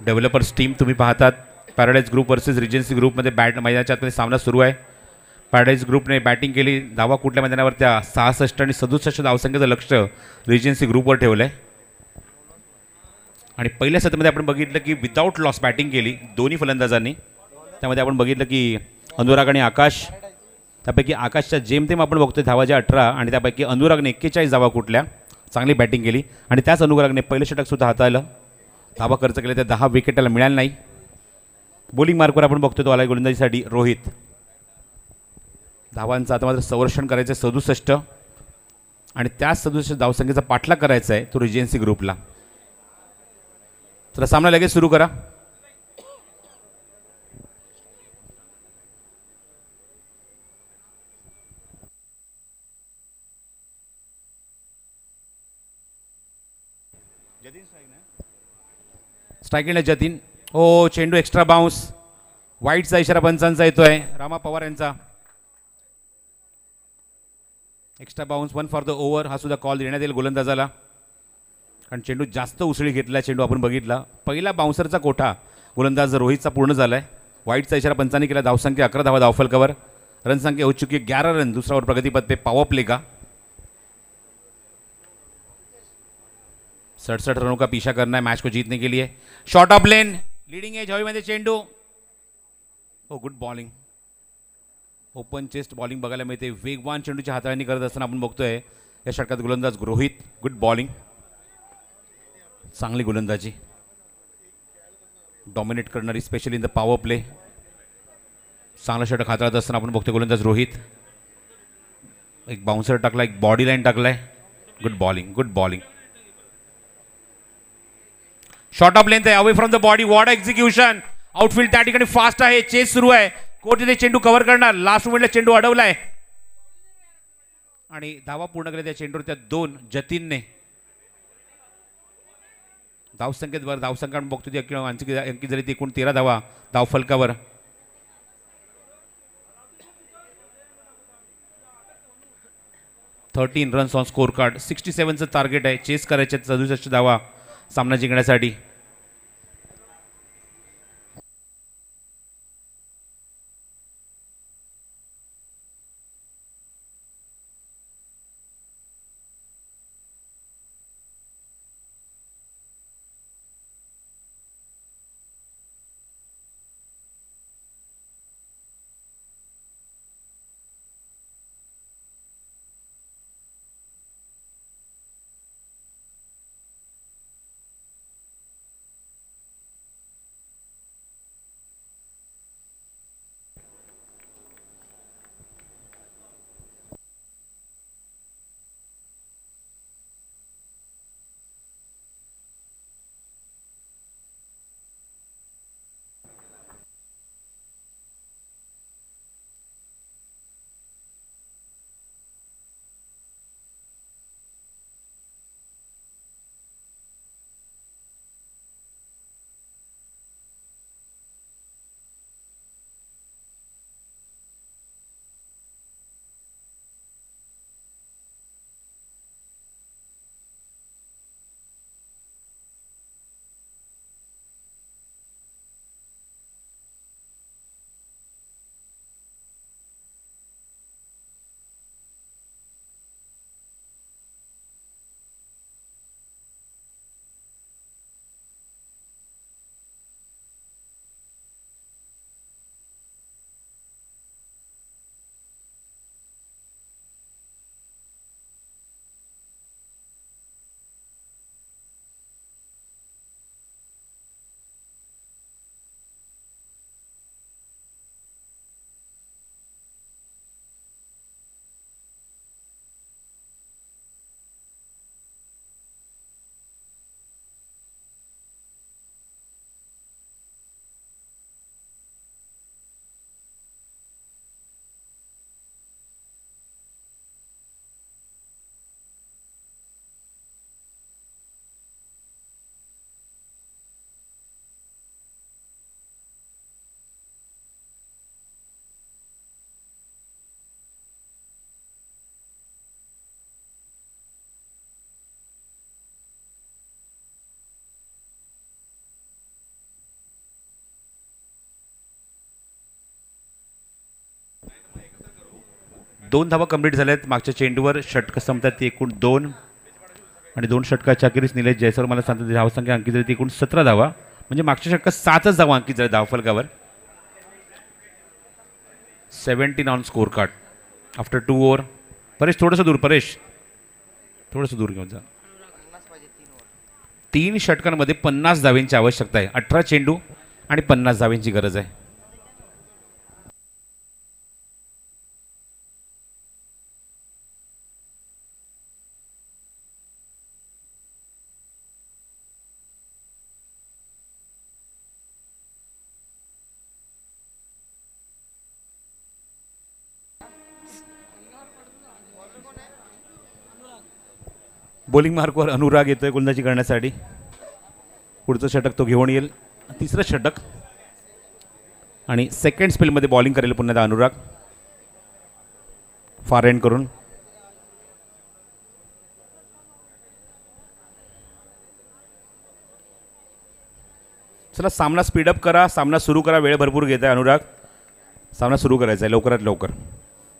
डेव्हलपर्स टीम तुम्ही पाहतात. पॅराडाईज ग्रुप वर्सेस रिजन्सी ग्रुपमध्ये मैदानाच्या आतमध्ये सामना सुरू आहे. पॅराडाईज ग्रुपने बॅटिंग केली. धावा कुठल्या मैदानावर त्या 66 आणि 67 धावसंख्येचं लक्ष रिजन्सी ग्रुपवर ठेवलं आहे. आणि पहिल्या सत्रामध्ये आपण बघितलं की विदाऊट लॉस बॅटिंग केली दोन्ही फलंदाजांनी. त्यामध्ये आपण बघितलं की अनुराग आणि आकाश, त्यापैकी आकाशच्या जेमतेम आपण बघतोय धावा ज्या 18 आणि त्यापैकी अनुरागने 41 धावा कुठल्या. चांगली बॅटिंग केली आणि त्याच अनुरागने पहिलं षटकसुद्धा हाताळलं. धावा खर्च केले त्या 10 विकेटाला मिळाल्या नाही. बॉलिंग मार्कवर आपण बघतोय तो आलाय गोलंदाजीसाठी रोहित. धावांचं आता मात्र संरक्षण करायचं आहे 67 आणि त्याच 67 धावसंख्येचा पाठलाग करायचा आहे तो रिजन्सी ग्रुपला. तर सामना लगेच सुरू करा. स्ट्रायकिंगला जतीन. ओ चेंडू एक्स्ट्रा बाउन्स. वाईटचा इशारा पंचांचा येतोय रामा पवार यांचा. Extra bounce 1 for the over हा सुद्धा कॉल देण्यात येईल गोलंदाजाला, कारण चेंडू जास्त उसळी घेतला. चेंडू आपण बघितला पहिला बाउन्सरचा कोठा गोलंदाज रोहितचा पूर्ण झाला आहे. वाईटचा इशारा पंचांनी केला. धावसंख्या 11 धावा धावफलकावर. रनसंख्या हो चुकी 11 रन. दूसरा ओवर प्रगति पे पावर प्ले का 67 रनों का पीछा करना है मैच को जीतने के लिए. Short of length leading edge हवेमध्ये चेंडू. Oh good bowling. Open chest bowling बघायला मिळते. वेगवान चेंडूची हाताळणी करत असताना आपण बघतोय या षटकात गोलंदाज रोहित. Good bowling. चांगली गोलंदाजी. डॉमिनेट करणारी specially in the power play. चांगला षटक हाताळत असताना आपण बघतोय गोलंदाज रोहित. एक बाउन्सर टाकला, एक बॉडी लाईन टाकलाय. Good bowling. Good bowling. Short of length आहे away from the body. What execution. Outfield त्या ठिकाणी फास्ट आहे. चेस सुरू आहे. कोर्ट इथे चेंडू कव्हर करणार. लास्ट मोमेंटला चेंडू अडवलाय आणि धावा पूर्ण केल्या त्या चेंडूवर त्या 2 जतीनने. धावसंख्येत वर धावसंख्या बघतो ती अंकी जरी ती एकूण 13 धावा धावफलकावर. Thirteen runs on score card. 67चं टार्गेट आहे. चेस करायचे 67 धावा सामना जिंकण्यासाठी. दोन धावा कंप्लीट झाल्यात मागच्या चेंडूवर. षटक संपतात ती एकूण 2 आणि 2 षटकाच्या अखेरीस निलेश जयस्वाल मला सांगतात धावसंख्या अंकित झाली ती एकूण 17 धावा. म्हणजे मागच्या षटकात 7च धावा अंकित झाल्या धावफलकावर. 17 on score card after 2 over. Paresh थोडंसं दूर. परेश थोडंसं दूर घेऊन जा. 3 षटकांमध्ये 50 धावेंची आवश्यकता आहे. 18 चेंडू आणि 50 धावेंची गरज आहे. बॉलिंग मार्कवर अनुराग येतोय गोलंदाजी करण्यासाठी. पुढचं षटक तो घेऊन येईल, तिसरं षटक. आणि सेकंड स्पेलमध्ये बॉलिंग करेल पुन्हा अनुराग फार एंड करून. चला सामना स्पीडअप करा, सामना सुरू करा. वेळ भरपूर घेत आहे अनुराग. सामना सुरू करायचा आहे लवकरात लवकर.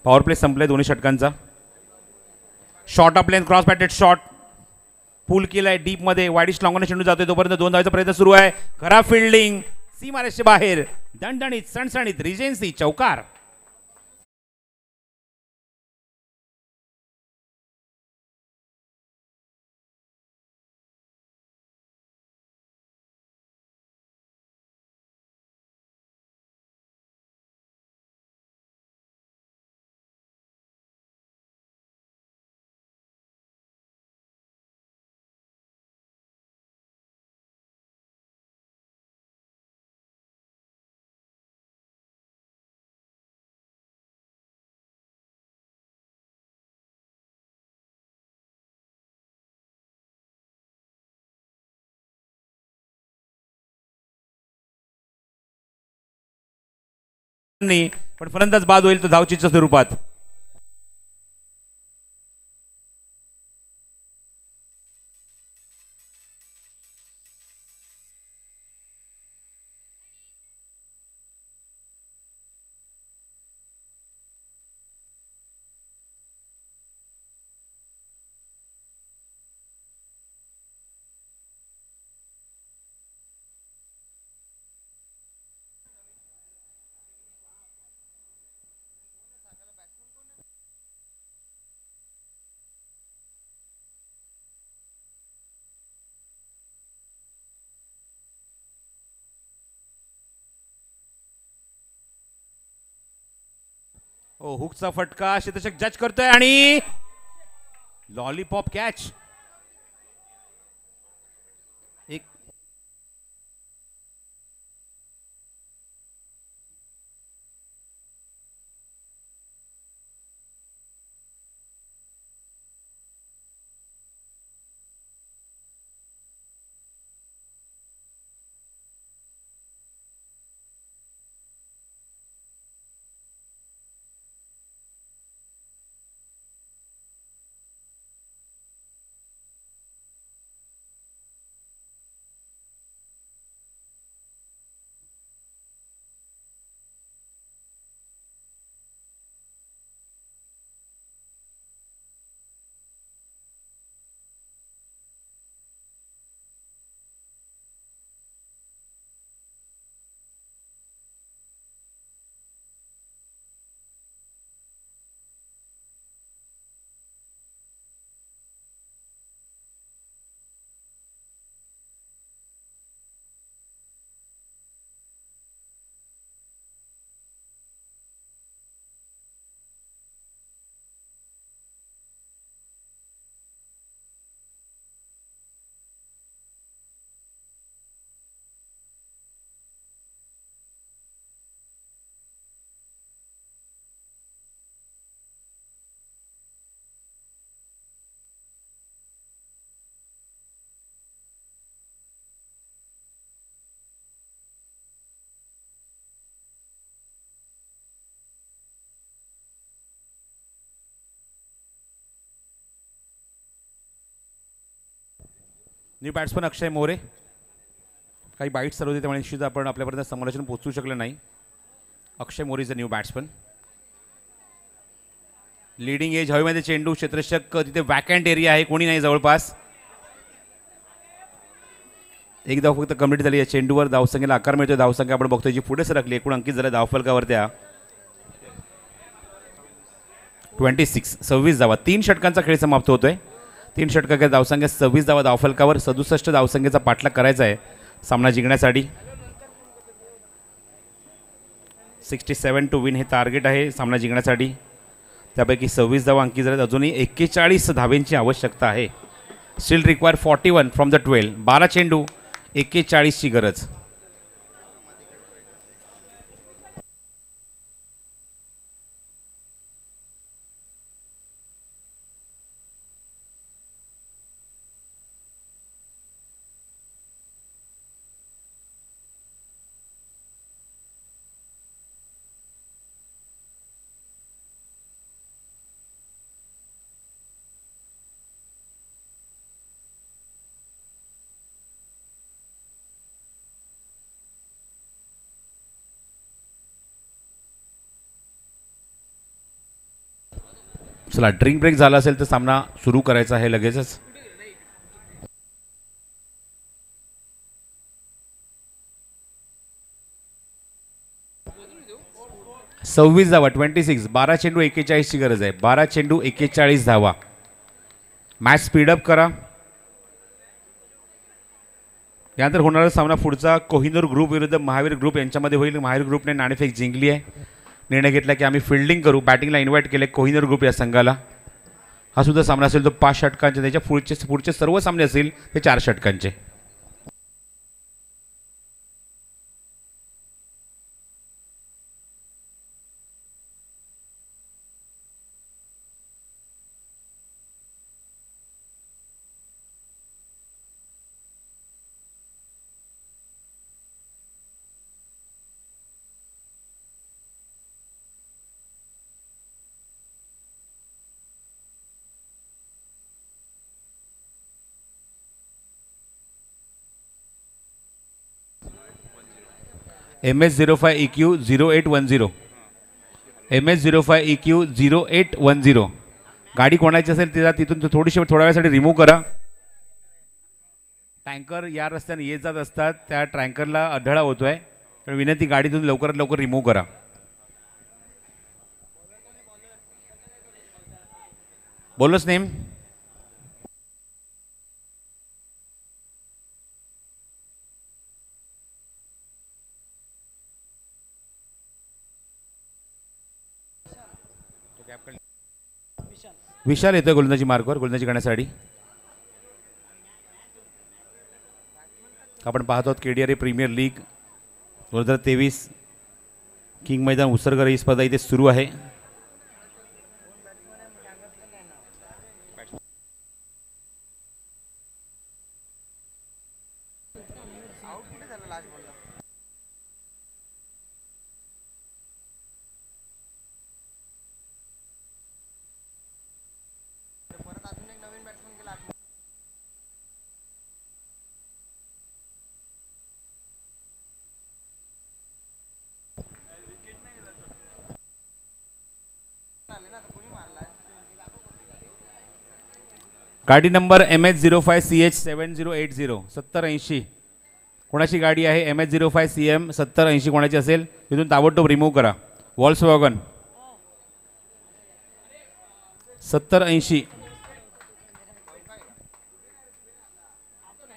पॉवर प्ले संपले दोन्ही षटकांचा. Short of length cross batted shot pull केलाय डीपमध्ये. वाईडिश लॉंगने चेंडू जातोय तोपर्यंत 2 धावांचा प्रयत्न सुरू आहे. खराब फिल्डिंग, सीमारेषे बाहेर. दणदणीत सणसणीत रिजेन्सी चौकार. पण फलंदाज बाद होईल तो धावचीच्या स्वरूपात. ओ हुकचा फटका, क्षेत्ररक्षक जज करतोय आणि लॉलीपॉप कॅच. एक न्यू बॅट्समन अक्षय मोरे. काही बाईट्स चालू होते त्यामुळे निश्चित आपण आपल्यापर्यंत समालोचन पोहोचू शकलं नाही. Akshay More is a new batsman. Leading edge हवेमध्ये चेंडू, क्षेत्ररक्षक तिथे वॅकंट एरिया आहे, कोणी नाही जवळपास. एक धाव फक्त कंप्लीट झाली आहे. चेंडूवर धावसंख्येला आकार मिळतोय. धावसंख्या आपण बघतोय जी पुढे सरकली. एकूण अंकित झालं धावफलकावर त्या 26. 26 धावा. 3 षटकांचा खेळ समाप्त होतोय. 3 षटकांच्या धावसंख्या 26 धावा धावफलकावर. 67 धावसंख्येचा पाठलाग करायचा आहे सामना जिंकण्यासाठी. 67 टू विन हे टार्गेट आहे सामना जिंकण्यासाठी. त्यापैकी 26 धावा अंकित झाल्यात. अजूनही 41 धावेंची आवश्यकता आहे. Steel require 41 from the 12. 12 चेंडू, 41ची गरज. चला, ड्रिंक ब्रेक झाला असेल तर सामना सुरू करायचा आहे लगेचच. सव्वीस धावा, 26. 12 चेंडू 41ची गरज आहे. 12 चेंडू 41 धावा. मॅच स्पीडअप करा. यानंतर होणारा सामना पुढचा कोहिनूर ग्रुप विरुद्ध महावीर ग्रुप यांच्यामध्ये होईल. महावीर ग्रुपने नाणेफेक जिंकली आहे. निर्णय घेतला की आम्ही फिल्डिंग करू. बॅटिंगला इन्व्हाइट केले कोहिनूर ग्रुप या संघाला. हा सुद्धा सामना असेल तो 5 षटकांचे. त्याच्या पुढचे सर्व सामने असतील ते 4 षटकांचे. MS05EQ 0810. MS05EQ 0810. गाडी कोणाची असेल तिला तिथून थोड्या वेळासाठी रिमूव्ह करा. टँकर या रस्त्याने येत जात असतात, त्या टँकरला अडथळा होतोय. तर विनंती, गाडीतून लवकरात लवकर रिमूव्ह करा. बोलच नेम. विशाल येतोय गोलंदाजी मार्कवर, गोलंदाजी करण्यासाठी. आपण पाहतो KDRA प्रीमियर लीग 2023 किंग मैदान उसरगर ही स्पर्धा इथे सुरू आहे. गाडी नंबर MS05CH 7080 7080. कोणाची गाडी आहे? MS05CM 7080 कोणाची असेल तिथून ताबडतोब रिमूव्ह करा. वॉल्क्सवॅगन 7080.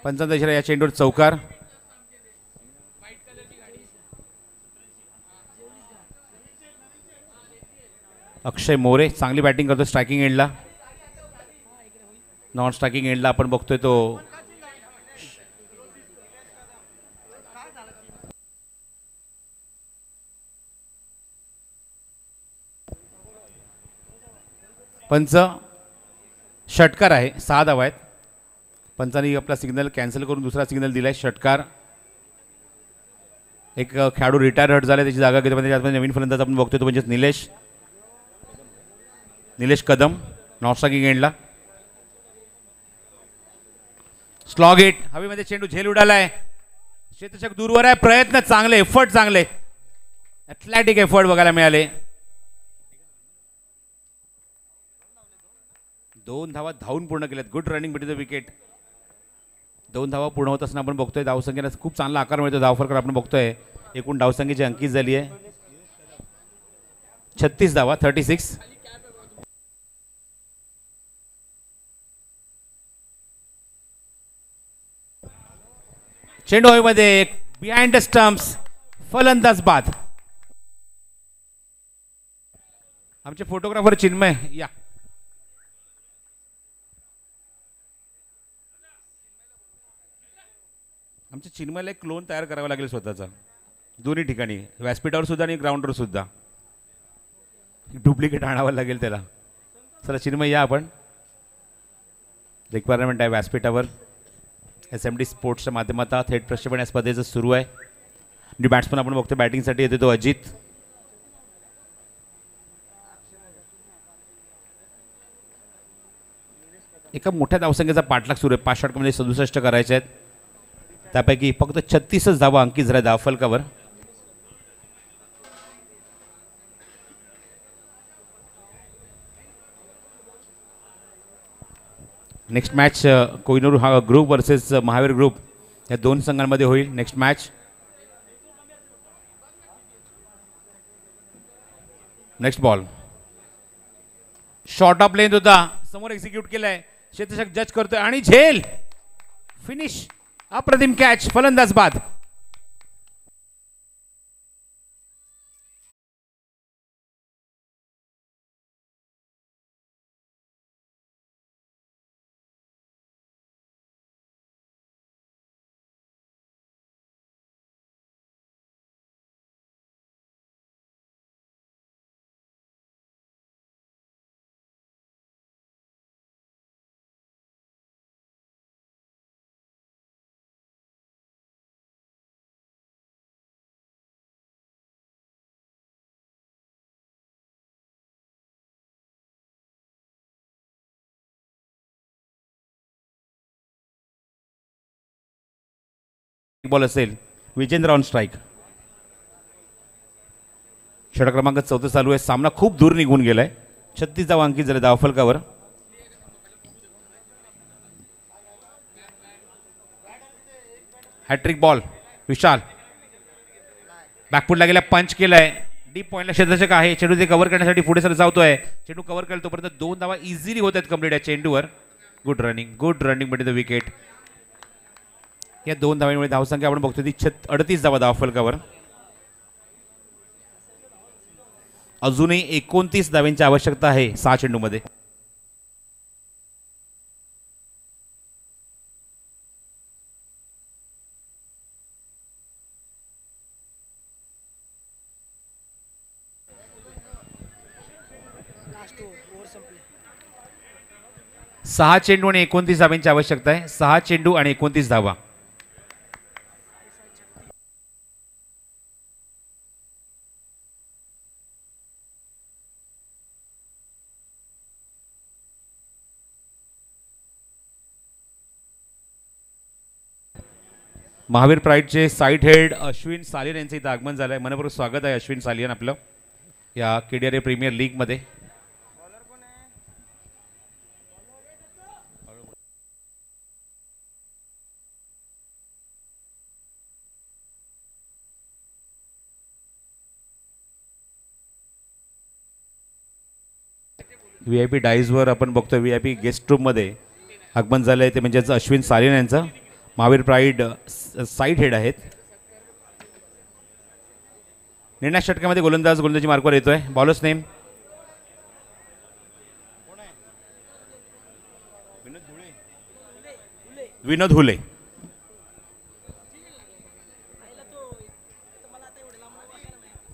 55 या चेंडूवर चौकार. अक्षय मोरे चांगली बॅटिंग करतो स्ट्रायकिंग एंडला. नॉन स्ट्रायकिंग एंडला आपण बघतोय तो पंच षटकार आहे. 6 धावा आहेत. पंचांनी आपला सिग्नल कॅन्सल करून दुसरा सिग्नल दिलाय षटकार. एक खेळाडू रिटायर हट झाला, त्याची जागा घेतो. त्याच्यामध्ये नवीन फलंदाज आपण बघतोय तो म्हणजे निलेश कदम नॉन स्ट्रायकिंग एंडला. Slog hit. हवेमध्ये चेंडू झेल उडालाय. क्षेत्ररक्षक दूरवर आहे. प्रयत्न चांगले, एफर्ट चांगले, ॲथलेटिक एफर्ट बघायला मिळाले. 2 धावा धावून पूर्ण केल्यात. Good running between the wicket. 2 धावा पूर्ण होत असताना आपण बघतोय धावसंख्येला खूप चांगला आकार मिळतो. धावफरक आपण बघतोय. एकूण धावसंख्येची अंकित झाली आहे 36 धावा 36. चेंडू हवेमध्ये बिहाइंड द स्टंप्स, फलंदाज बाद. आमचे फोटोग्राफर चिन्मय या. आमच्या चिन्मयला एक क्लोन तयार करावा लागेल स्वतःचा, दोन्ही ठिकाणी, व्यासपीठावर सुद्धा आणि ग्राउंडवर सुद्धा. डुप्लिकेट आणावं लागेल त्याला. चला चिन्मय या. आपण रिक्वायरमेंट आहे व्यासपीठावर. SMD स्पोर्ट्सच्या माध्यमातून थेट प्रक्षेपण या स्पर्धेचं सुरू आहे. आणि बॅट्समन आपण बघतो बॅटिंगसाठी येतो तो अजित. एका मोठ्या धावसंख्येचा पाठलाग सुरू आहे. 5 षटकांमध्ये 67 करायचे आहेत. त्यापैकी फक्त 36च धावा अंकित झाल्या धावफलकावर. नेक्स्ट मॅच कोहिनूर हा ग्रुप वर्सेस महावीर ग्रुप या दोन संघांमध्ये होईल next match. Next ball short of length होता, समोर एक्झिक्यूट केलाय, क्षेत्ररक्षक जज करतोय आणि झेल फिनिश. अप्रतिम कॅच, फलंदाज बाद. बॉल असेल, विजेंद्र ऑन स्ट्राईक. षटक क्रमांक 14 चालू आहे. सामना खूप दूर निघून गेलाय. 36 धावा अंकित झाले धावफलकावर. हॅट्रिक बॉल विशाल बॅकफुटला गेला, पंच केलाय, डीप पॉइंटला क्षेत्ररक्षक आहे, चेंडू ते कव्हर करण्यासाठी पुढे सर जातोय, चेंडू कव्हर करेल तोपर्यंत 2 धावा इझिली होत आहेत कंप्लीट या चेंडूवर. गुड रनिंग मध्ये द विकेट. या 2 धावांमुळे धावसंख्या आपण बघतो ती 38 धावा धावफलकावर. अजूनही 29 धावांची आवश्यकता आहे 6 चेंडूमध्ये. सहा चेंडू आणि 29 धावांची आवश्यकता आहे. 6 चेंडू आणि 29 धावा. महावीर प्राईडचे साईड हेड अश्विन सालियन यांचं इथं आगमन झालं आहे. मनपूर्वक स्वागत आहे अश्विन सालियन आपलं या KDRA प्रीमियर लीगमध्ये. VIP डाईजवर आपण बघतोय VIP गेस्ट रूममध्ये आगमन झालं आहे ते म्हणजेच अश्विन सालियन यांचं. महावीर प्राईड साईड हेड आहेत. निर्णायक षटकामध्ये गोलंदाजी मार्कवर येतोय. बॉलर्स नेम विनोद हुले.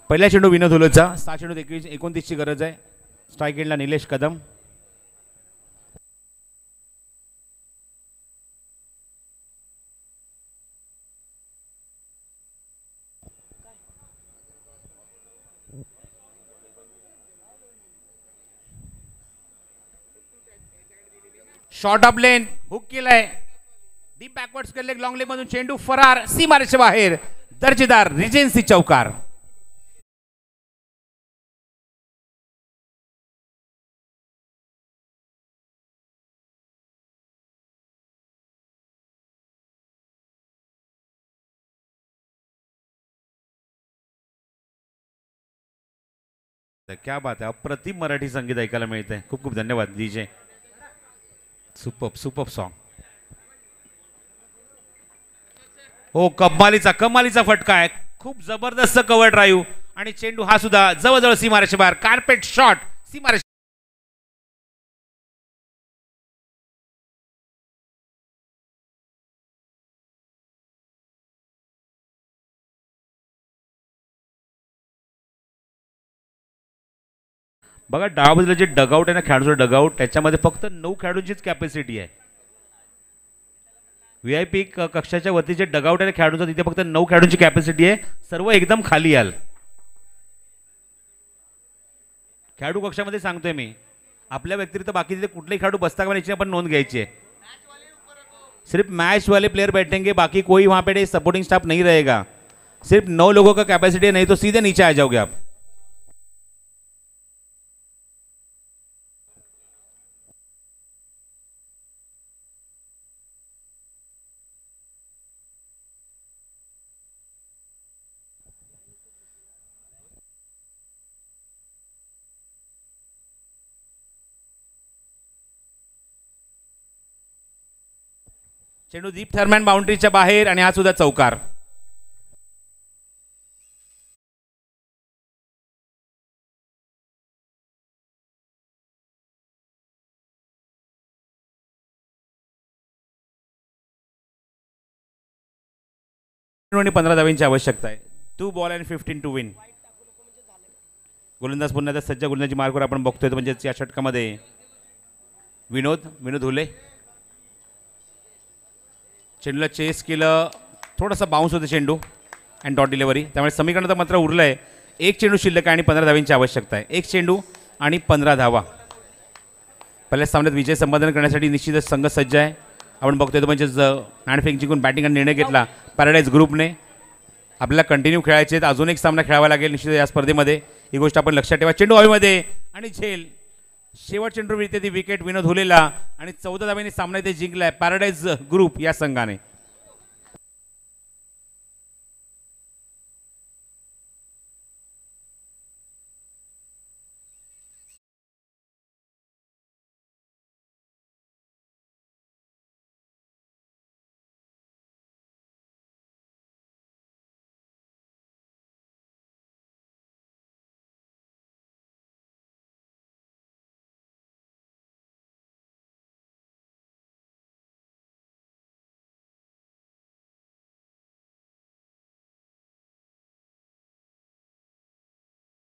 पहिला चेंडू विनोद हुलेचा. 6 चेंडू 29ची गरज आहे. स्ट्राईक एंडला Nilesh Kadam. Short of lane hook केलाय, डीप बॅकवर्ड्स केले, लॉंग लेग मधून चेंडू फरार, सीमारेषेच्या बाहेर. दर्जेदार रिजेन्सी चौकार. क्या बात आहे. अप्रतिम मराठी संगीत ऐकायला मिळतंय. खूप खूप धन्यवाद डीजे. Super song. हो कमालीचा फटका आहे. खूप जबरदस्त कव्हर ड्राईव्ह आणि चेंडू हा सुद्धा जवळजवळ सीमारेषे बाहेर. कार्पेट शॉट सीमारेषे. बघा डाव्या बाजूला जे डगआउट आहे ना, खेळाडूचं डगआउट, त्याच्यामध्ये फक्त 9 खेळाडूंचीच कॅपॅसिटी आहे. VIP कक्षाच्या वरती जे डगआउट आहे ना खेळाडूचं, तिथे फक्त 9 खेळाडूंची कॅपॅसिटी आहे. सर्व एकदम खाली याल. खेळाडू कक्षामध्ये सांगतोय मी, आपल्या व्यतिरिक्त बाकी तिथे कुठलेही खेळाडू बसता का याची आपण नोंद घ्यायची आहे. सिर्फ मैच वाले प्लेयर बैठेंगे, बाकी कोई वहां पे सपोर्टिंग स्टाफ नहीं रहेगा. सिर्फ 9 लोगों का कैपेसिटी है, नहीं तो सीधे नीचे आ जाओगे आप. चेंडू दीप थर्मॅन बाउंड्रीच्या बाहेर आणि हा सुद्धा चौकार. आणि 15 धावांची आवश्यकता आहे. 2 बॉल अँड 15 टू विन. गोलंदाज पुन्हा सज्ज गोलंदाजी मार्कवर आपण बघतोय म्हणजे या षटकामध्ये विनोद हुले. चेंडूला चेस केलं, थोडासा बाउन्स होतं चेंडू अँड डॉट डिलिव्हरी. त्यामुळे समीकरण तर मात्र उरलं आहे. एक चेंडू शिल्लक आहे आणि 15 धावांची आवश्यकता आहे. एक चेंडू आणि 15 धावा. पहिल्याच सामन्यात विजय संपादन करण्यासाठी निश्चितच संघ सज्ज आहे. आपण बघतोय म्हणजे नाणेफेक जिंकून बॅटिंग आणि निर्णय घेतला पॅराडाईज ग्रुपने. आपल्याला कंटिन्यू खेळायचे आहेत. अजून एक सामना खेळावा लागेल निश्चित या स्पर्धेमध्ये. ही गोष्ट आपण लक्षात ठेवा. चेंडू हवेमध्ये आणि झेल. शेवट चेंडू मिळते ती विकेट विनोद हुलेला आणि 14 धावांनी सामना इथे जिंकलाय पॅराडाईज ग्रुप या संघाने.